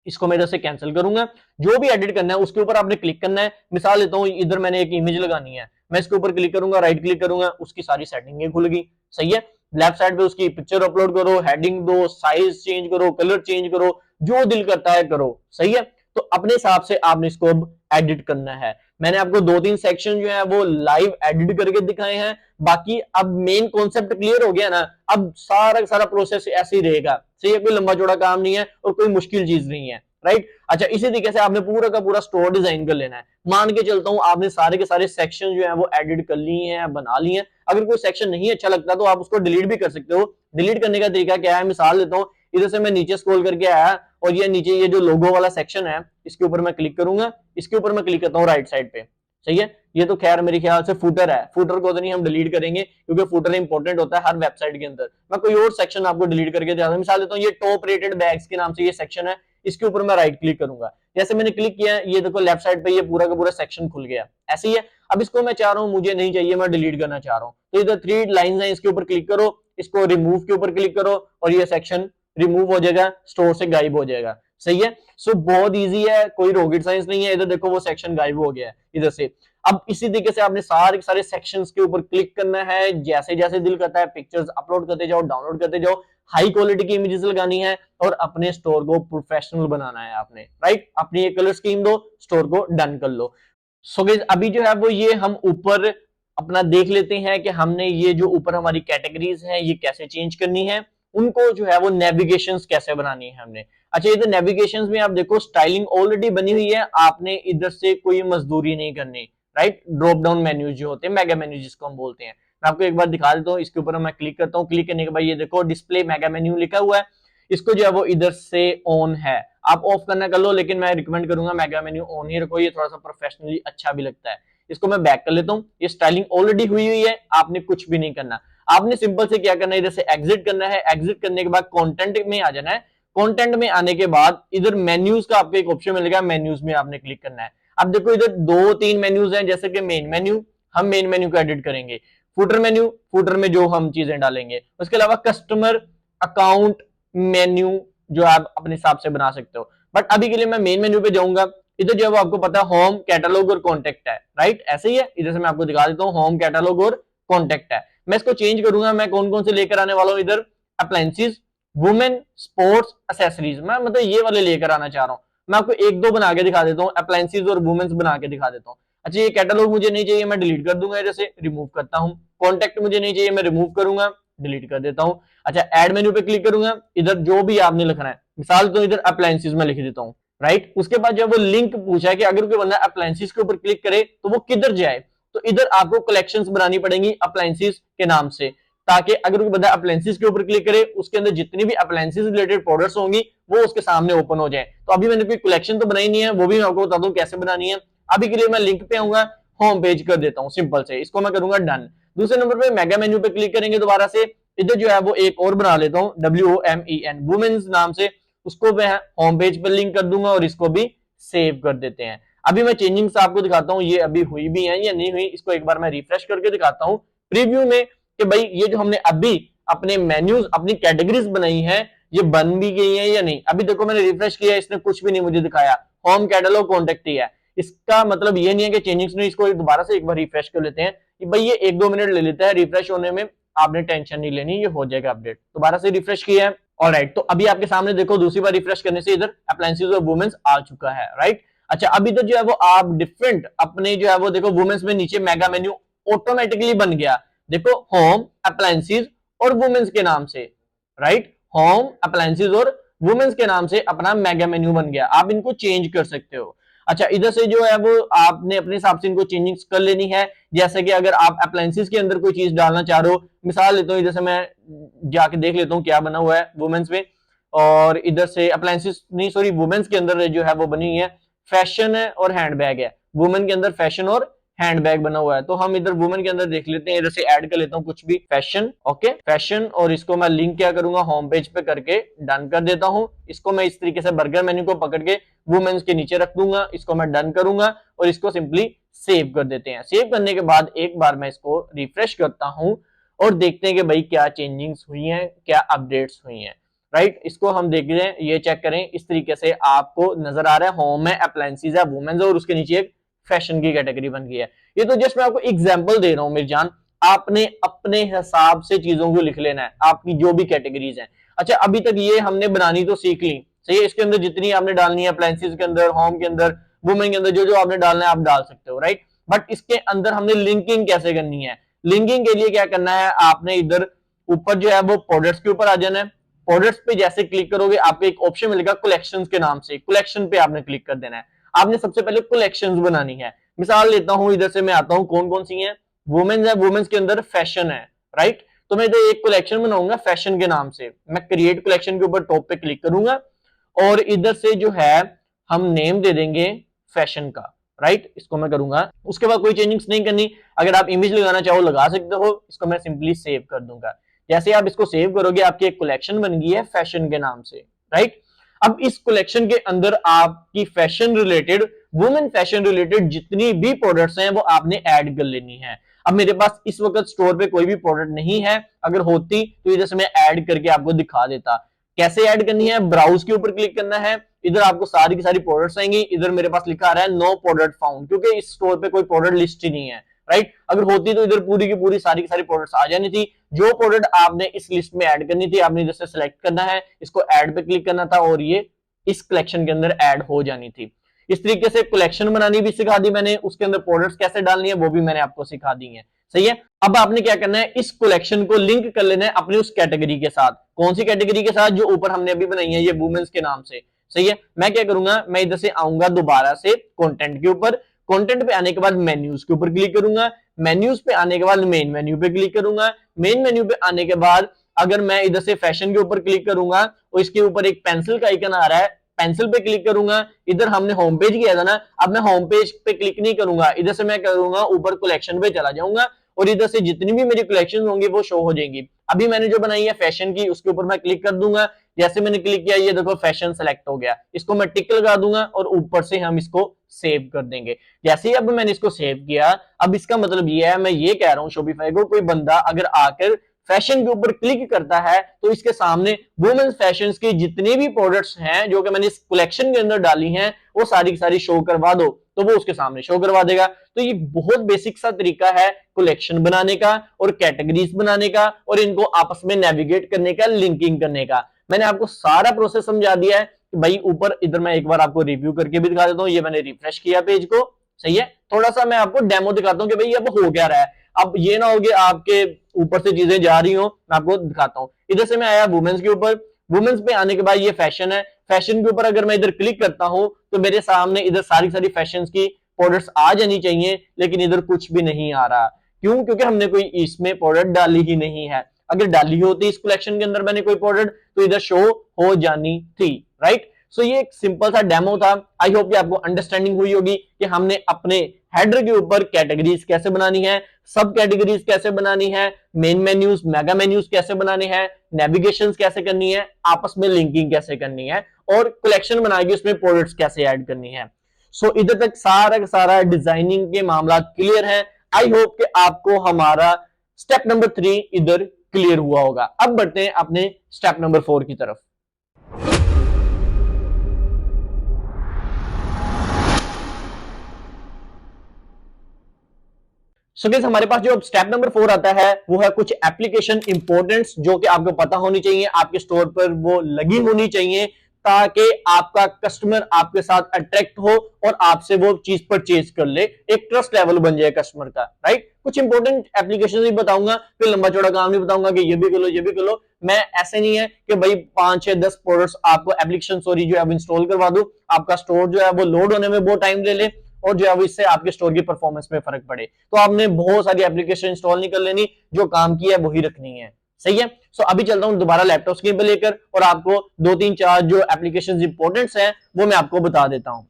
इसको मैं इधर से कैंसिल करूंगा। जो भी एडिट करना है उसके ऊपर आपने क्लिक करना है। मिसाल लेता हूं इधर मैंने एक इमेज लगानी है, मैं इसके ऊपर क्लिक करूंगा, राइट क्लिक करूंगा, उसकी सारी सेटिंग खुल गई, सही है। लेफ्ट साइड पे उसकी पिक्चर अपलोड करो, हेडिंग दो, साइज चेंज करो, कलर चेंज करो, जो दिल करता है करो, सही है। तो अपने हिसाब से आपने इसको अब एडिट करना है। मैंने आपको 2-3 सेक्शन जो है वो लाइव एडिट करके दिखाए हैं। बाकी अब मेन कॉन्सेप्ट क्लियर हो गया ना, अब सारा सारा प्रोसेस ऐसे ही रहेगा, सही है। कोई लंबा चौड़ा काम नहीं है और कोई मुश्किल चीज नहीं है, राइट। अच्छा, इसी तरीके से आपने पूरा का पूरा स्टोर डिजाइन कर लेना है। मान के चलता हूं आपने सारे के सारे सेक्शन जो है वो एडिट कर लिए हैं, बना लिए हैं। अगर कोई सेक्शन नहीं अच्छा लगता तो आप उसको डिलीट भी कर सकते हो। डिलीट करने का तरीका क्या है, मिसाल देता हूं, इधर से मैं नीचे स्क्रॉल करके आया और ये नीचे ये जो लोगो वाला सेक्शन है इसके ऊपर मैं क्लिक करूंगा, इसके ऊपर मैं क्लिक करता हूं राइट साइड पे, सही है। ये तो खैर मेरे ख्याल से फुटर है, फुटर को तो नहीं हम डिलीट करेंगे क्योंकि फुटर इंपॉर्टेंट होता है हर वेबसाइट के अंदर। मैं कोई और सेक्शन आपको डिलीट करके दिखाता हूं। मिसाल देता हूं ये टॉप रेटेड बैग्स के नाम से ये सेक्शन है, इसके ऊपर मैं राइट क्लिक करूंगा। जैसे मैंने क्लिक किया, ये देखो लेफ्ट साइड पे ये पूरा का पूरा सेक्शन खुल गया, ऐसे ही है। अब इसको मैं चाह रहा हूं, मुझे नहीं चाहिए, मैं डिलीट करना चाह रहा हूं, तो इधर 3 लाइंस हैं, इसके ऊपर क्लिक करो, इसको रिमूव के ऊपर क्लिक करो और ये सेक्शन रिमूव हो जाएगा, स्टोर से गायब हो जाएगा, सही है। सो बहुत इजी है, कोई रॉकेट साइंस नहीं है। इधर देखो वो सेक्शन गायब हो गया है इधर से। अब इसी तरीके से आपने सारे सारे सेक्शंस के ऊपर क्लिक करना है, जैसे जैसे दिल करता है पिक्चर्स अपलोड करते जाओ, डाउनलोड करते जाओ, हाई क्वालिटी की इमेजेस लगानी है और अपने स्टोर को प्रोफेशनल बनाना है आपने, राइट। अपनी एक कलर स्कीम दो, स्टोर को डन कर लो। सो गाइस अभी जो है वो ये हम ऊपर अपना देख लेते हैं कि हमने ये जो ऊपर हमारी कैटेगरीज हैं ये कैसे चेंज करनी है, उनको जो है वो नेविगेशंस कैसे बनानी है हमने। अच्छा, इधर नेविगेशंस में आप देखो स्टाइलिंग ऑलरेडी बनी हुई है, आपने इधर से कोई मजदूरी नहीं करनी, राइट। ड्रॉप डाउन मेन्यूज जो होते हैं, मेगा मेन्यू जिसको हम बोलते हैं, मैं आपको एक बार दिखा देता हूँ। इसके ऊपर मैं क्लिक करता हूँ, क्लिक करने के बाद ये देखो डिस्प्ले मेगा मेन्यू लिखा हुआ है, इसको जो है वो इधर से ऑन है, आप ऑफ करना कर लो, लेकिन मैं रिकमेंड करूंगा मेगा मेन्यू ऑन ही रखो, ये थोड़ा सा प्रोफेशनली अच्छा भी लगता है। इसको मैं बैक कर लेता हूँ, ये स्टाइलिंग ऑलरेडी हुई हुई है, आपने कुछ भी नहीं करना। आपने सिंपल से क्या करना है, इधर से एग्जिट करना है, एग्जिट करने के बाद कंटेंट में आ जाना है। कंटेंट में आने के बाद इधर मेन्यूज का आपको एक ऑप्शन मिलेगा, मेन्यूज में आपने क्लिक करना है। अब देखो इधर 2-3 मेन्यूज हैं, जैसे कि मेन मेन्यू, हम मेन मेन्यू को एडिट करेंगे। फुटर मेन्यू, फुटर में जो हम चीजें डालेंगे। उसके अलावा कस्टमर अकाउंट मेन्यू जो आप अपने हिसाब से बना सकते हो, बट अभी के लिए मैं मेन मेन्यू पे जाऊंगा। इधर जो है वो आपको पता है होम, कैटलॉग और कॉन्टेक्ट है, राइट, ऐसे ही है। इधर से मैं आपको दिखा देता हूँ, होम, कैटलॉग और कॉन्टेक्ट है। मैं इसको चेंज करूंगा, मैं कौन कौन से लेकर आने वाला हूँ, इधर अप्लायंसेस, वुमेन, स्पोर्ट्स, एक्सेसरीज, मैं मतलब ये वाले लेकर आना चाह रहा हूँ। मैं आपको एक दो बना के दिखा देता हूँ, अप्लायंसेस और वुमेन्स बना के दिखा देता हूँ। अच्छा, ये कैटलॉग मुझे नहीं चाहिए, मैं डिलीट कर दूंगा, जैसे रिमूव करता हूँ। कॉन्टेक्ट मुझे नहीं चाहिए, मैं रिमूव करूंगा, डिलीट कर देता हूँ। अच्छा, ऐड मेन्यू पे क्लिक करूंगा, इधर जो भी आपने लिखना है, मिसाल तो इधर अप्लायंसेस में लिख देता हूँ, राइट। उसके बाद जब वो लिंक पूछा है कि अगर कोई बंदा अप्लायंसेस के ऊपर क्लिक करे तो वो किधर जाए, तो इधर आपको कलेक्शंस बनानी पड़ेंगी अप्लायंसेस के नाम से, ताकि अगर कोई बंदा अप्लायंसेस के ऊपर क्लिक करे, उसके अंदर जितनी भी अप्लायंसेस रिलेटेड प्रोडक्ट्स होंगी वो उसके सामने ओपन हो जाए। तो अभी मैंने कोई कलेक्शन तो बनाई नहीं है, वो भी मैं आपको बता दूं कैसे बनानी है। अभी के लिए मैं लिंक पे आऊंगा, होम पेज कर देता हूं, सिंपल से इसको मैं करूंगा डन। दूसरे नंबर पे मेगा मेन्यू पे क्लिक करेंगे दोबारा से, इधर जो है वो एक और बना लेता हूं, WOMEN, वुमेन्स नाम से, उसको मैं होम पेज पर लिंक कर दूंगा और इसको भी सेव कर देते हैं। अभी मैं चेंजिंग्स आपको दिखाता हूं, ये अभी हुई भी है या नहीं हुई, इसको एक बार मैं रिफ्रेश करके दिखाता हूं प्रीव्यू में कि भाई ये जो हमने अभी अपने मेन्यूज, अपनी कैटेगरीज बनाई है, ये बन भी गई है या नहीं। अभी देखो मैंने रिफ्रेश किया, इसने कुछ भी नहीं मुझे दिखाया, होम, कैटलॉग, कॉन्टेक्ट ही है। इसका मतलब ये नहीं है कि चेंजिंग्स नहीं, इसको दोबारा से एक बार रिफ्रेश कर लेते हैं कि भाई ये 1-2 मिनट ले लेता है रिफ्रेश होने में, आपने टेंशन नहीं लेनी, ये हो जाएगा अपडेट। दोबारा से रिफ्रेश किया है, ऑलराइट। तो अभी आपके सामने देखो दूसरी बार रिफ्रेश करने से इधर अप्लायंसेस और वुमेन्स आ चुका है, राइट। अच्छा, अभी तो जो है वो आप डिफरेंट अपने जो है वो देखो वुमेन्स में नीचे मेगा मेन्यू ऑटोमेटिकली बन गया, देखो होम, अप्लायंसेस और वुमेन्स के नाम से, राइट। होम, अप्लायंसेस और वुमेन्स के नाम से अपना मेगा मेन्यू बन गया, आप इनको चेंज कर सकते हो। अच्छा, इधर से जो है वो आपने अपने हिसाब से इनको चेंजिंग्स कर लेनी है। जैसे कि अगर आप अप्लायंसेस के अंदर कोई चीज डालना चाह रहे हो, मिसाल लेता हूं, इधर से मैं जाके देख लेता हूं क्या बना हुआ है वुमेन्स में, और इधर से अप्लायंसेस नहीं सॉरी वुमेन्स के अंदर जो है वो बनी हुई है फैशन है और हैंडबैग है, वुमेन के अंदर फैशन और हैंडबैग बना हुआ है। तो हम इधर वुमेन के अंदर देख लेते हैं, इधर से ऐड कर लेता हूं कुछ भी, फैशन, ओके, फैशन, और इसको मैं लिंक क्या करूंगा, होम पेज पे करके डन कर देता हूं। इसको मैं इस तरीके से बर्गर मेन्यू को पकड़ के वुमेन्स के नीचे रख दूंगा, इसको मैं डन करूंगा और इसको सिंपली सेव कर देते हैं। सेव करने के बाद एक बार मैं इसको रिफ्रेश करता हूं और देखते हैं कि भाई क्या चेंजिंग्स हुई हैं, क्या अपडेट्स हुई हैं, राइट। इसको हम देख रहे हैं, ये चेक करें, इस तरीके से आपको नजर आ रहा है, होम है, अप्लायंसेस है, वुमेन्स और उसके नीचे एक फैशन की कैटेगरी बन गई है। ये तो जस्ट मैं आपको एग्जांपल दे रहा हूं मेरी जान, आपने अपने हिसाब से चीजों को लिख लेना है, आपकी जो भी कैटेगरीज हैं। अच्छा, अभी तक ये हमने बनानी तो सीख ली, सही है। इसके अंदर जितनी आपने डालनी है, अप्लायंसेस के अंदर, होम के अंदर, वुमेन के अंदर, जो जो आपने डालना है आप डाल सकते हो, राइट। बट इसके अंदर हमने लिंकिंग कैसे करनी है, लिंकिंग के लिए क्या करना है, आपने इधर ऊपर जो है वो प्रोडक्ट्स के ऊपर आ जाना है, प्रोडक्ट्स पे जैसे क्लिक करोगे आपको एक ऑप्शन मिलेगा कलेक्शंस के नाम से, कलेक्शन पे आपने क्लिक कर देना है। आपने सबसे पहले कलेक्शंस बनानी है। मिसाल लेता हूं, इधर से मैं आता हूं, कौन कौन सी है, वुमेन्स है, वुमेन्स के अंदर फैशन है, राइट। तो मैं इधर एक कलेक्शन बनाऊंगा फैशन के नाम से। मैं क्रिएट कलेक्शन के ऊपर टॉप पे क्लिक करूंगा और इधर से जो है हम नेम दे देंगे फैशन का, राइट। इसको मैं करूंगा, उसके बाद कोई चेंजिंग्स नहीं करनी। अगर आप इमेज लगाना चाहो लगा सकते हो। इसको मैं सिंपली सेव कर दूंगा। जैसे आप इसको सेव करोगे आपकी एक कलेक्शन बन गई है फैशन के नाम से, राइट। अब इस कलेक्शन के अंदर आपकी fashion related, women fashion related जितनी भी प्रोडक्ट्स हैं वो आपने ऐड कर लेनी है। अब मेरे पास इस वक्त स्टोर पे कोई भी प्रोडक्ट नहीं है, अगर होती तो इधर से मैं ऐड करके आपको दिखा देता। कैसे ऐड करनी है, ब्राउज के ऊपर क्लिक करना है, इधर आपको सारी की सारी प्रोडक्ट्स आएंगी। इधर मेरे पास लिखा आ रहा है नो प्रोडक्ट फाउंड, क्योंकि इस स्टोर पे कोई प्रोडक्ट लिस्ट ही नहीं है, राइट। अगर होती तो इधर पूरी की पूरी सारी की सारी प्रोडक्ट्स आ जानी थी। जो प्रोडक्ट आपने इस लिस्ट में ऐड करनी थी आपने इधर से सिलेक्ट करना है, इसको ऐड पे क्लिक करना था और ये इस कलेक्शन के अंदर ऐड हो जानी थी। इस तरीके से कलेक्शन बनानी भी सिखा दी मैंने, उसके अंदर प्रोडक्ट्स कैसे डालनी है वो भी मैंने आपको सिखा दी है, सही है। अब आपने क्या करना है, इस कलेक्शन को लिंक कर लेना है अपनी उस कैटेगरी के साथ। कौन सी कैटेगरी के साथ, जो ऊपर हमने अभी बनाई है ये वुमेन्स के नाम से, सही है। मैं क्या करूंगा, मैं इधर से आऊंगा दोबारा से कंटेंट के ऊपर। कंटेंट पे आने के बाद मेन्यूज के ऊपर क्लिक करूंगा। मेन्यूज पे आने के बाद मेन मेन्यू पे क्लिक करूंगा। मेन मेन्यू पे आने के बाद अगर मैं इधर से फैशन के ऊपर क्लिक करूंगा और इसके ऊपर एक पेंसिल का आइकन आ रहा है, पेंसिल पे क्लिक करूंगा। इधर हमने होम पेज किया था ना, अब मैं होम पेज पे क्लिक नहीं करूंगा, इधर से मैं करूंगा ऊपर कलेक्शन पे चला जाऊंगा और इधर से जितनी भी मेरी कलेक्शन होंगी वो शो हो जाएंगी। अभी मैंने जो बनाई है फैशन की, उसके ऊपर मैं क्लिक कर दूंगा। जैसे मैंने क्लिक किया ये देखो फैशन सेलेक्ट हो गया। इसको मैं टिक लगा दूंगा और ऊपर से हम इसको सेव कर देंगे। जैसे ही अब मैंने इसको सेव किया, अब इसका मतलब ये है, मैं ये कह रहा हूं शॉपिफाई को, कोई बंदा अगर आकर फैशन के ऊपर क्लिक करता है तो इसके सामने वुमेन्स फैशन की जितनी भी प्रोडक्ट्स हैं जो कि मैंने इस कलेक्शन के अंदर डाली हैं वो सारी की सारी शो करवा दो, तो वो उसके सामने शो करवा देगा। तो ये बहुत बेसिक सा तरीका है कलेक्शन बनाने का और कैटेगरीज बनाने का और इनको आपस में नेविगेट करने का, लिंकिंग करने का। मैंने आपको सारा प्रोसेस समझा दिया है कि भाई ऊपर इधर मैं एक बार आपको रिव्यू करके भी दिखा देता हूं। ये मैंने रिफ्रेश किया पेज को, सही है। थोड़ा सा मैं आपको डेमो दिखाता हूं कि भाई अब हो क्या रहा है। अब ये ना हो कि आपके ऊपर से चीजें जा रही हो, मैं आपको दिखाता हूं। इधर से मैं आया वुमेन्स के ऊपर, वुमेन्स पे आने के बाद ये फैशन है। फैशन के ऊपर अगर मैं इधर क्लिक करता हूं तो मेरे सामने इधर सारी सारी फैशन की प्रोडक्ट्स आ जानी चाहिए, लेकिन इधर कुछ भी नहीं आ रहा। क्यों? क्योंकि हमने कोई इसमें प्रोडक्ट डाली ही नहीं है। अगर डाली होती इस कलेक्शन के अंदर मैंने कोई प्रोडक्ट तो इधर शो हो जानी थी, राइट। सो ये एक सिंपल सा डेमो था। आई होप कि आपको अंडरस्टैंडिंग हुई होगी कि हमने अपने हेडर के ऊपर कैटेगरीज कैसे बनानी है, सब कैटेगरीज कैसे बनानी है, मेन मेन्यूज, मेगा मेन्यूज कैसे बनाने हैं, नेविगेशन कैसे करनी है, आपस में लिंकिंग कैसे करनी है और कलेक्शन बना के उसमें प्रोडक्ट्स कैसे ऐड करनी है। सो इधर तक सारा का सारा डिजाइनिंग के मामला क्लियर है। आई होप कि आपको हमारा स्टेप नंबर 3 इधर क्लियर हुआ होगा। अब बढ़ते हैं अपने स्टेप नंबर 4 की तरफ। सो गाइस हमारे पास जो स्टेप नंबर 4 आता है वो है कुछ एप्लीकेशन इंपॉर्टेंट्स जो कि आपको पता होनी चाहिए, आपके स्टोर पर वो लगी होनी चाहिए ताकि आपका कस्टमर आपके साथ अट्रैक्ट हो और आपसे वो चीज परचेज कर ले, एक ट्रस्ट लेवल बन जाए कस्टमर का, राइट। कुछ इंपॉर्टेंट एप्लीकेशन भी बताऊंगा, फिर लंबा चौड़ा काम नहीं बताऊंगा कि ये भी कर लो ये भी कर लो। मैं ऐसे नहीं है कि भाई 5 6 10 प्रोडक्ट्स आपको एप्लीकेशन जो है इंस्टॉल करवा दूं, आपका स्टोर जो है वो लोड होने में बहुत टाइम ले ले और जो है वो इससे आपके स्टोर की परफॉर्मेंस में फर्क पड़े। तो आपने बहुत सारी एप्लीकेशन इंस्टॉल नहीं कर लेनी, जो काम की है वही रखनी है, सही है। सो अभी चलता हूं दोबारा लैपटॉप स्क्रीन पर लेकर और आपको 2 3 4 जो एप्लीकेशन इंपॉर्टेंट्स हैं वो मैं आपको बता देता हूं।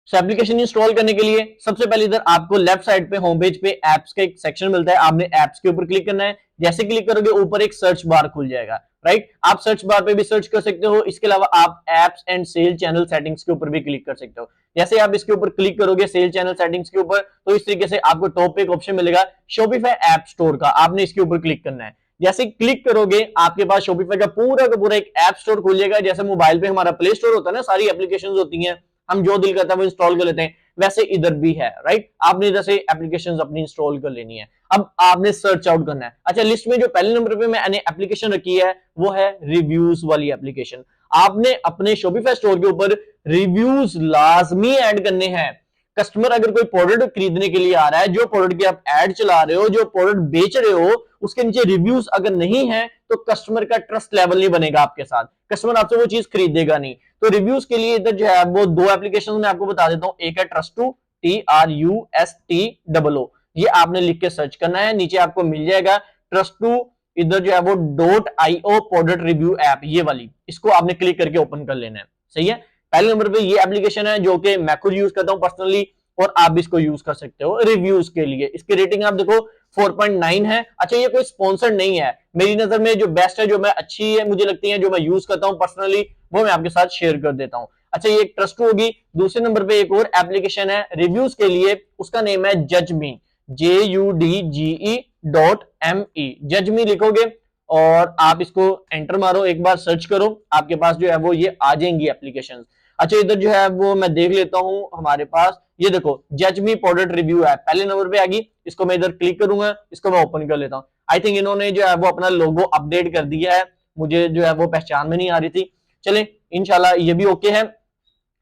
सो एप्लीकेशन इंस्टॉल करने के लिए सबसे पहले इधर आपको लेफ्ट साइड पे होम पेज पे एप्स का एक सेक्शन मिलता है, आपने एप्स के ऊपर क्लिक करना है। जैसे क्लिक करोगे ऊपर एक सर्च बार खुल जाएगा, राइट। आप सर्च बार पे भी सर्च कर सकते हो, इसके अलावा आप apps and sale channel settings के ऊपर भी क्लिक कर सकते हो। जैसे आप इसके ऊपर क्लिक करोगे सेल चैनल सेटिंग्स के ऊपर तो इस तरीके से आपको टॉप पे एक ऑप्शन मिलेगा शॉपिफाई ऐप स्टोर का, आपने इसके ऊपर क्लिक करना है। जैसे क्लिक करोगे आपके पास शॉपिफाई का पूरा एक ऐप स्टोर खुल जाएगा। जैसे मोबाइल पे हमारा प्ले स्टोर होता है ना, सारी एप्लीकेशंस होती हैं, हम जो दिल करता है वो इंस्टॉल कर लेते हैं, वैसे इधर भी है, राइट। आपने इधर से एप्लीकेशंस अपनी इंस्टॉल कर लेनी है। अब आपने सर्च आउट करना है। अच्छा, लिस्ट में जो पहले नंबर पे मैंने एप्लीकेशन रखी है वो है रिव्यूज वाली एप्लीकेशन। आपने अपने शॉपिफाई स्टोर के ऊपर रिव्यूज लाजमी ऐड करने हैं। कस्टमर अगर कोई प्रोडक्ट खरीदने के लिए आ रहा है, जो प्रोडक्ट की आप ऐड चला रहे हो, जो प्रोडक्ट बेच रहे हो, उसके नीचे रिव्यूज अगर नहीं है तो कस्टमर का ट्रस्ट लेवल नहीं बनेगा आपके साथ, कस्टमर आपसे वो चीज खरीदेगा नहीं। तो रिव्यूज के लिए इधर जो है वो दो एप्लीकेशन मैं आपको बता देता हूँ। एक है ट्रस्ट2, TRUSTOO, ये आपने लिख के सर्च करना है, नीचे आपको मिल जाएगा ट्रस्ट2। इधर जो है वो .io प्रोडक्ट रिव्यू ऐप, ये वाली, इसको आपने क्लिक करके ओपन कर लेना है। सही है, पहले नंबर पे ये एप्लीकेशन है जो कि मैं खुद यूज करता हूं पर्सनली, और आप भी इसको यूज कर सकते हो रिव्यूज के लिए। इसकी रेटिंग आप देखो 4.9 है। अच्छा, ये कोई स्पॉन्सर नहीं है, मेरी नजर में जो बेस्ट है, जो मैं अच्छी है मुझे लगती है, जो मैं यूज करता हूं पर्सनली, वो मैं आपके साथ शेयर कर देता हूं। अच्छा, ये एक ट्रस्ट होगी। दूसरे नंबर पे एक और एप्लीकेशन है रिव्यूज के लिए, उसका नेम है जजमी, JUDGE.ME। जजमी लिखोगे और आप इसको एंटर मारो, एक बार सर्च करो, आपके पास जो है वो ये आ जाएंगी एप्लीकेशंस। अच्छा, इधर जो है वो मैं देख लेता हूं, हमारे पास ये देखो जजमी प्रोडक्ट रिव्यू है, पहले नंबर पे आ गई। इसको मैं इधर क्लिक करूंगा, इसको मैं ओपन कर लेता हूं। आई थिंक इन्होंने जो है वो अपना लोगो अपडेट कर दिया है, मुझे जो है वो पहचान में नहीं आ रही थी। चले, इंशाल्लाह ये भी ओके है।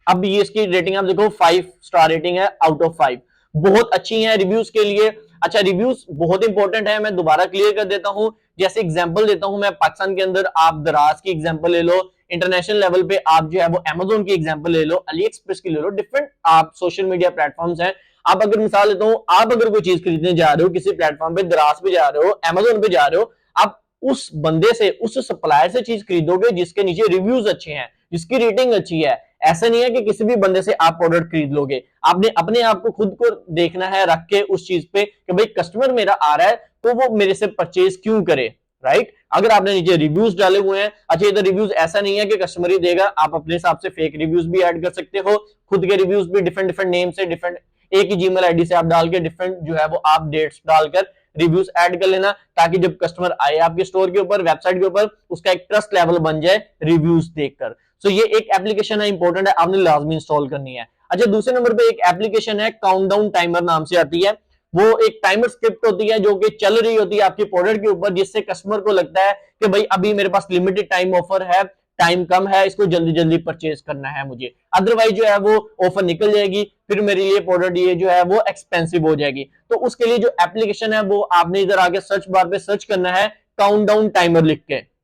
अब ये इसकी रेटिंग आप देखो 5 स्टार रेटिंग है आउट ऑफ 5, बहुत अच्छी है रिव्यूज के लिए। अच्छा, रिव्यूज बहुत इंपॉर्टेंट है, मैं दोबारा क्लियर कर देता हूं। जैसे एग्जांपल देता हूं मैं, पाकिस्तान के अंदर आप दराज की एग्जांपल ले लो, इंटरनेशनल लेवल पे आप जो है वो अमेज़न की एग्जांपल ले लो, अली एक्सप्रेस की ले लो, डिफरेंट आप सोशल मीडिया प्लेटफॉर्म्स हैं। आप अगर मिसाल लेता हूं, आप अगर कोई चीज खरीदने जा रहे हो किसी प्लेटफॉर्म पे, दराज पे जा रहे हो, अमेज़न पे जा रहे हो, आप उस बंदे से, उस सप्लायर से चीज खरीदोगे जिसके नीचे रिव्यूज अच्छे हैं, जिसकी रेटिंग अच्छी है। ऐसा नहीं है कि किसी भी बंदे से आप प्रोडक्ट खरीद लोगे, आपने अपने आप को खुद को देखना है रख के उस चीज पे कि भाई कस्टमर मेरा आ रहा है तो वो मेरे से परचेज क्यों करे, राइट। अगर आपने नीचे रिव्यूज डाले हुए हैं, अच्छा इधर रिव्यूज ऐसा नहीं है कि कस्टमर ही देगा, आप अपने हिसाब से फेक रिव्यूज भी ऐड कर सकते हो, खुद के रिव्यूज भी डिफरेंट डिफरेंट नेम से, डिफरेंट एक ही जीमेल आईडी से आप डाल के डिफरेंट जो है वो आप डेट्स डालकर रिव्यूज ऐड कर लेना, ताकि जब कस्टमर आए आपके स्टोर के ऊपर, वेबसाइट के ऊपर, उसका एक ट्रस्ट लेवल बन जाए रिव्यूज देखकर। सो ये एक एप्लीकेशन है, इंपॉर्टेंट है, आपने लाजमी इंस्टॉल करनी है। अच्छा, दूसरे नंबर पे एक एप्लीकेशन है काउंटडाउन टाइमर नाम से आती है, वो एक टाइमर स्क्रिप्ट होती है जो कि चल रही होती है आपके प्रोडक्ट के ऊपर, जिससे कस्टमर को लगता है कि भाई अभी मेरे पास लिमिटेड टाइम ऑफर है, टाइम कम है, इसको जल्दी जल्दी परचेज करना है मुझे, अदरवाइज जो है वो ऑफर निकल जाएगी, फिर मेरे लिए प्रोडक्ट ये जो है वो एक्सपेंसिव हो जाएगी। तो उसके लिए जो एप्लीकेशन है वो आपने इधर आगे सर्च बार पे सर्च करना है काउंटडाउन टाइमर लिख के।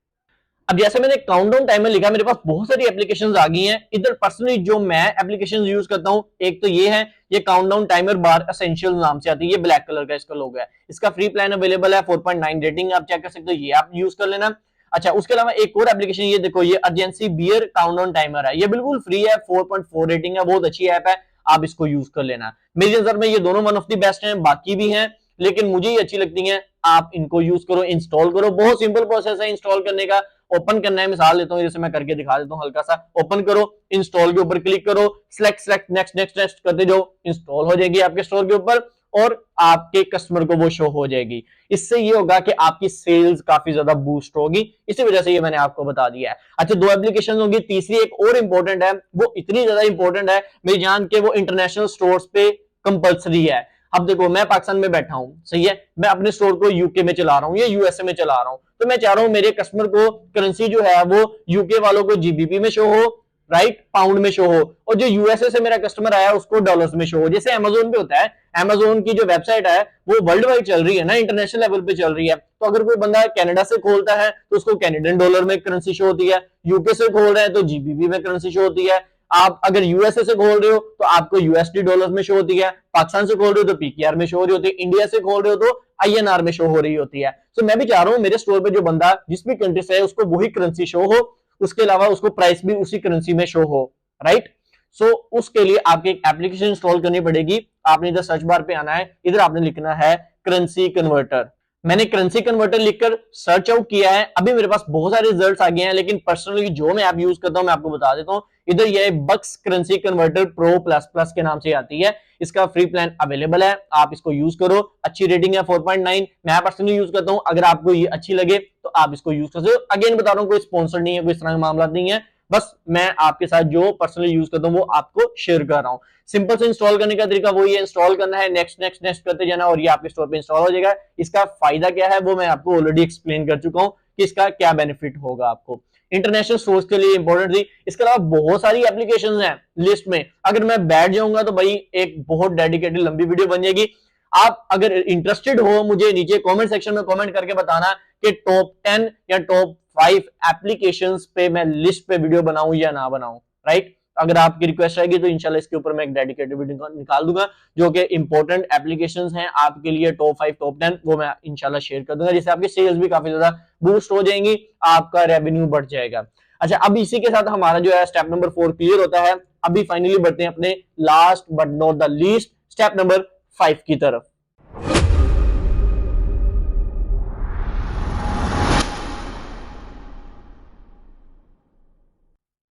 अब जैसे मैंने काउंटडाउन टाइमर लिखा, मेरे पास बहुत सारी एप्लीकेशंस आ गई हैं। इधर पर्सनली जो मैं एप्लीकेशंस यूज करता हूं, एक तो ये है, ये काउंटडाउन टाइमर बार एसेंशियल नाम से आती है, ये ब्लैक कलर का इसका लोगो है, इसका फ्री प्लान अवेलेबल है, 4.9 रेटिंग आप चेक कर सकते हो, ये आप यूज कर लेना। अच्छा, उसके अलावा एक और एप्लीकेशन, ये देखो, ये अर्जेंसी बियर काउंटडाउन टाइमर है, ये बिल्कुल फ्री है, 4.4 रेटिंग है, बहुत अच्छी ऐप है, आप इसको यूज कर लेना। मेरी नजर में ये दोनों वन ऑफ द बेस्ट हैं, बाकी भी हैं लेकिन मुझे ये अच्छी लगती हैं, आप इनको यूज करो, इंस्टॉल करो, बहुत सिंपल प्रोसेस है इंस्टॉल करने का। ओपन करना है, मिसाल लेता हूं, जैसे मैं करके दिखा देता हूं, हल्का सा ओपन करो, इंस्टॉल के ऊपर क्लिक करो, सिलेक्ट नेक्स्ट नेक्स्ट नेक्स्ट करते जाओ, इंस्टॉल हो जाएगी आपके स्टोर के ऊपर और आपके कस्टमर को वो शो हो जाएगी। इससे ये होगा कि आपकी सेल्स काफी ज्यादा बूस्ट होगी, इसी वजह से ये मैंने आपको बता दिया है। अच्छा, 2 एप्लीकेशन होगी, तीसरी एक और इंपॉर्टेंट है, वो इतनी ज्यादा इंपॉर्टेंट है मेरी जान के, वो इंटरनेशनल स्टोर्स पे कंपलसरी है। अब देखो, मैं पाकिस्तान में बैठा हूं, सही है, मैं अपने स्टोर को यूके में चला रहा हूं या यूएसए में चला रहा हूं, तो मैं चाह रहा हूं मेरे कस्टमर को करेंसी जो है वो यूके वालों को जीबीपी में शो हो, राइट, पाउंड में शो हो, और जो यूएसए से मेरा कस्टमर आया उसको डॉलर्स में शो हो, जैसे अमेज़न पे होता है। अमेज़न की जो वेबसाइट है वो वर्ल्ड वाइड चल रही है ना, इंटरनेशनल लेवल पे चल रही है, तो अगर कोई बंदा कनाडा से खोलता है तो उसको कैनेडियन डॉलर में करेंसी शो होती है, यूके से खोल रहा है तो जीबीपी में करेंसी शो होती है, आप अगर यूएसए से खोल रहे हो तो आपको यूएसडी डॉलर्स में शो होती है, पाकिस्तान से खोल रहे हो तो पीकेआर में शो हो रही होती है, इंडिया से खोल रहे हो तो आईएनआर में शो हो रही होती है। तो मैं भी चाह रहा हूं मेरे स्टोर पे जो बंदा जिस भी कंट्री से है उसको वही करेंसी शो हो, उसके अलावा उसको प्राइस भी उसी करेंसी में शो हो, राइट। सो उसके लिए आपको एक एप्लीकेशन इंस्टॉल करनी पड़ेगी, आपने इधर सर्च बार पे आना है, इधर आपने लिखना है करेंसी कन्वर्टर। मैंने करेंसी कन्वर्टर लिखकर सर्च आउट किया है, अभी मेरे पास बहुत सारे रिजल्ट्स आ गए हैं, लेकिन पर्सनली जो मैं ऐप यूज करता हूं मैं आपको बता देता हूं। इधर ये bucks currency converter pro plus plus के नाम से आती है, इसका फ्री प्लान अवेलेबल है, आप इसको यूज करो, अच्छी रेटिंग है 4.9, मैं पर्सनली यूज करता हूं, अगर आपको ये अच्छी लगे तो आप इसको यूज कर सकते हो। अगेन बता रहा हूं, कोई स्पॉन्सर नहीं है, कोई इस तरह का मामला नहीं है, बस मैं आपके साथ जो पर्सनली यूज करता हूं वो आपको शेयर कर रहा हूं। सिंपल से इंस्टॉल करने का तरीका वही है, इंस्टॉल करना है, नेक्स्ट नेक्स्ट नेक्स्ट करते जाना और ये आपके स्टोर पे इंस्टॉल हो जाएगा। इसका फायदा क्या है वो मैं आपको ऑलरेडी एक्सप्लेन कर चुका हूं कि इसका क्या बेनिफिट होगा आपको। इंटरनेशनल स्टोर्स के लिए इंपॉर्टेंट थी। इसके अलावा बहुत सारी एप्लीकेशंस हैं लिस्ट में, अगर मैं बैठ जाऊंगा तो भाई एक बहुत डेडिकेटेड लंबी वीडियो बन जाएगी। आप अगर इंटरेस्टेड हो, मुझे नीचे कमेंट सेक्शन में कमेंट करके बताना कि टॉप 10 या टॉप 5 एप्लीकेशंस पे मैं लिस्ट पे वीडियो बनाऊं या ना बनाऊं, राइट। अगर आपकी रिक्वेस्ट रहेगी तो इंशाल्लाह इसके ऊपर मैं एक डेडिकेटेड वीडियो निकाल दूंगा जो कि इंपॉर्टेंट एप्लीकेशंस हैं आपके लिए, टॉप 5 टॉप 10, वो मैं इंशाल्लाह शेयर कर दूंगा, जिससे आपकी सेल्स भी काफी ज्यादा बूस्ट हो जाएंगी, आपका रेवेन्यू बढ़ जाएगा। अच्छा, अब इसी के साथ हमारा जो है स्टेप नंबर 4 क्लियर होता है। अभी फाइनली बढ़ते हैं अपने last but not the least step number 5 की तरफ।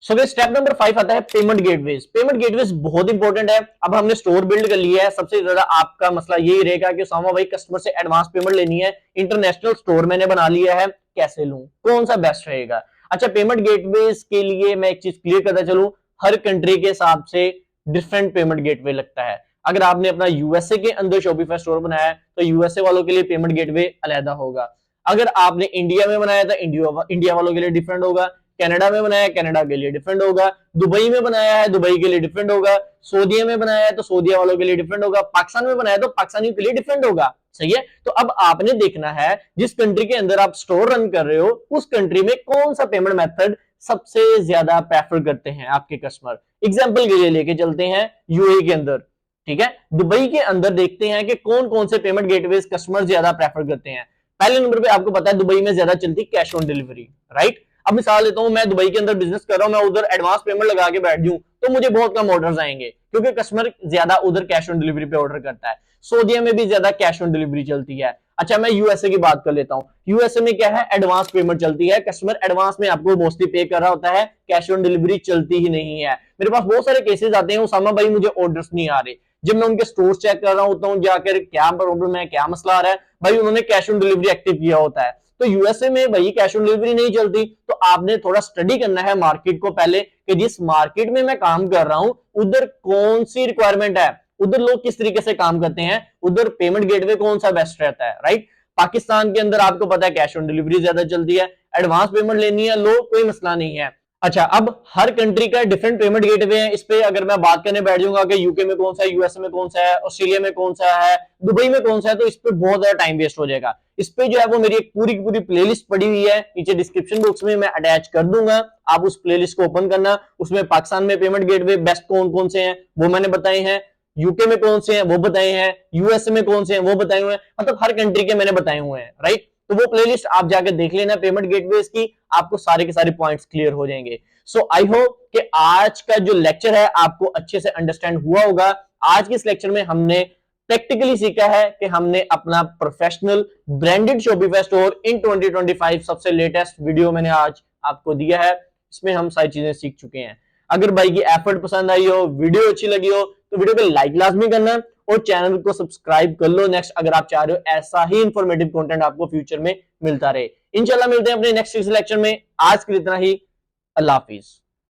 सो स्टेप नंबर 5 आता है पेमेंट गेटवेज। पेमेंट गेटवेज बहुत इंपॉर्टेंट है। अब हमने स्टोर बिल्ड कर लिया है, सबसे ज्यादा आपका मसला यही रहेगा कि उसामा भाई कस्टमर से एडवांस पेमेंट लेनी है, इंटरनेशनल स्टोर मैंने बना लिया है, कैसे लूं, कौन सा बेस्ट रहेगा। अच्छा, पेमेंट गेटवेज के लिए मैं एक चीज क्लियर करता चलूं, हर कंट्री के हिसाब से डिफरेंट पेमेंट गेटवे लगता है। अगर आपने अपना यूएसए के अंदर शॉपिफाई स्टोर बनाया है तो यूएसए वालों के लिए पेमेंट गेटवे अलग होगा। अगर आपने इंडिया में बनाया था इंडिया वालों के लिए डिफरेंट होगा, कनाडा में बनाया है कनाडा के लिए डिफरेंट होगा, दुबई में बनाया है दुबई के लिए डिफरेंट होगा, सऊदीया में बनाया है तो सऊदीया वालों के लिए डिफरेंट होगा, पाकिस्तान में बनाया है तो पाकिस्तानियों के लिए डिफरेंट होगा। सही है। तो अब आपने देखना है जिस कंट्री के अंदर आप स्टोर रन कर रहे हो उस कंट्री में कौन सा पेमेंट मेथड सबसे ज्यादा प्रेफर करते हैं आपके कस्टमर। एग्जाम्पल के लिए लेके चलते हैं यूएई के अंदर, ठीक है। दुबई के अंदर देखते हैं कि कौन कौन से पेमेंट गेटवेज कस्टमर ज्यादा प्रेफर करते हैं। पहले नंबर पे आपको पता है दुबई में ज्यादा चलती कैश ऑन डिलीवरी, राइट। अब मिसाल लेता हूं, मैं दुबई के अंदर बिजनेस कर रहा हूं, मैं उधर एडवांस पेमेंट लगा के बैठ जाऊं तो मुझे बहुत कम ऑर्डर्स आएंगे क्योंकि कस्टमर ज्यादा उधर कैश ऑन डिलीवरी पे ऑर्डर करता है। सऊदीया में भी ज्यादा कैश ऑन डिलीवरी चलती है। अच्छा, मैं यूएसए की बात कर लेता हूं। यूएसए में क्या है, एडवांस पेमेंट चलती है, कस्टमर एडवांस में आपको मोस्टली पे कर रहा होता है, कैश ऑन डिलीवरी चलती ही नहीं है। मेरे पास बहुत सारे केसेस आते हैं, उसामा भाई मुझे ऑर्डर्स नहीं आ रहे, जब मैं उनके स्टोर चेक कर रहा होता हूं जाकर क्या प्रॉब्लम है, क्या मसला आ रहा है, भाई उन्होंने कैश ऑन डिलीवरी एक्टिव किया होता है। तो यूएसए में भाई कैश ऑन डिलीवरी नहीं चलती, तो आपने थोड़ा स्टडी करना है मार्केट को पहले कि जिस मार्केट में मैं काम कर रहा हूं उधर कौन सी रिक्वायरमेंट है, उधर लोग किस तरीके से काम करते हैं, उधर पेमेंट गेटवे कौन सा बेस्ट रहता है, राइट। पाकिस्तान के अंदर आपको पता है कैश ऑन डिलीवरी ज्यादा चलती है, एडवांस पेमेंट लेनी है लो, कोई मसला नहीं है। अच्छा, अब हर कंट्री का डिफरेंट पेमेंट गेटवे है। इस पे अगर मैं बात करने बैठ जाऊंगा कि यूके में कौन सा है, यूएसए में कौन सा है, ऑस्ट्रेलिया में कौन सा है, दुबई में कौन सा है, तो इस पे बहुत ज्यादा टाइम वेस्ट हो जाएगा। इस पे जो है वो मेरी एक पूरी की पूरी प्लेलिस्ट पड़ी हुई है, नीचे डिस्क्रिप्शन बॉक्स में मैं अटैच कर दूंगा, आप उस प्लेलिस्ट को ओपन करना। उसमें पाकिस्तान में पेमेंट गेटवे बेस्ट कौन कौन से हैं वो मैंने बताए हैं, यूके में कौन से हैं वो बताए हैं, यूएसए में कौन से हैं वो बताए हुए हैं, मतलब हर कंट्री के मैंने बताए हुए हैं, राइट। तो वो प्लेलिस्ट आप जाकर देख लेना पेमेंट गेटवेज की, आपको सारे के सारे पॉइंट्स क्लियर हो जाएंगे। सो आई होप कि आज का जो लेक्चर है आपको अच्छे से अंडरस्टैंड हुआ होगा। आज के इस लेक्चर में हमने प्रैक्टिकली सीखा है कि हमने अपना professional branded Shopify store in 2025 सबसे लेटेस्ट वीडियो मैंने आज आपको दिया है, इसमें हम सारी चीजें सीख चुके हैं। अगर भाई की एफर्ट पसंद आई हो, वीडियो अच्छी लगी हो तो वीडियो को लाइक लाजमी करना और चैनल को सब्सक्राइब कर लो नेक्स्ट, अगर आप चाह रहे हो ऐसा ही इंफॉर्मेटिव कंटेंट आपको फ्यूचर में मिलता रहे। इंशाल्लाह मिलते हैं अपने नेक्स्ट लेक्चर में। आज के लिए इतना ही, अल्लाह हाफिज।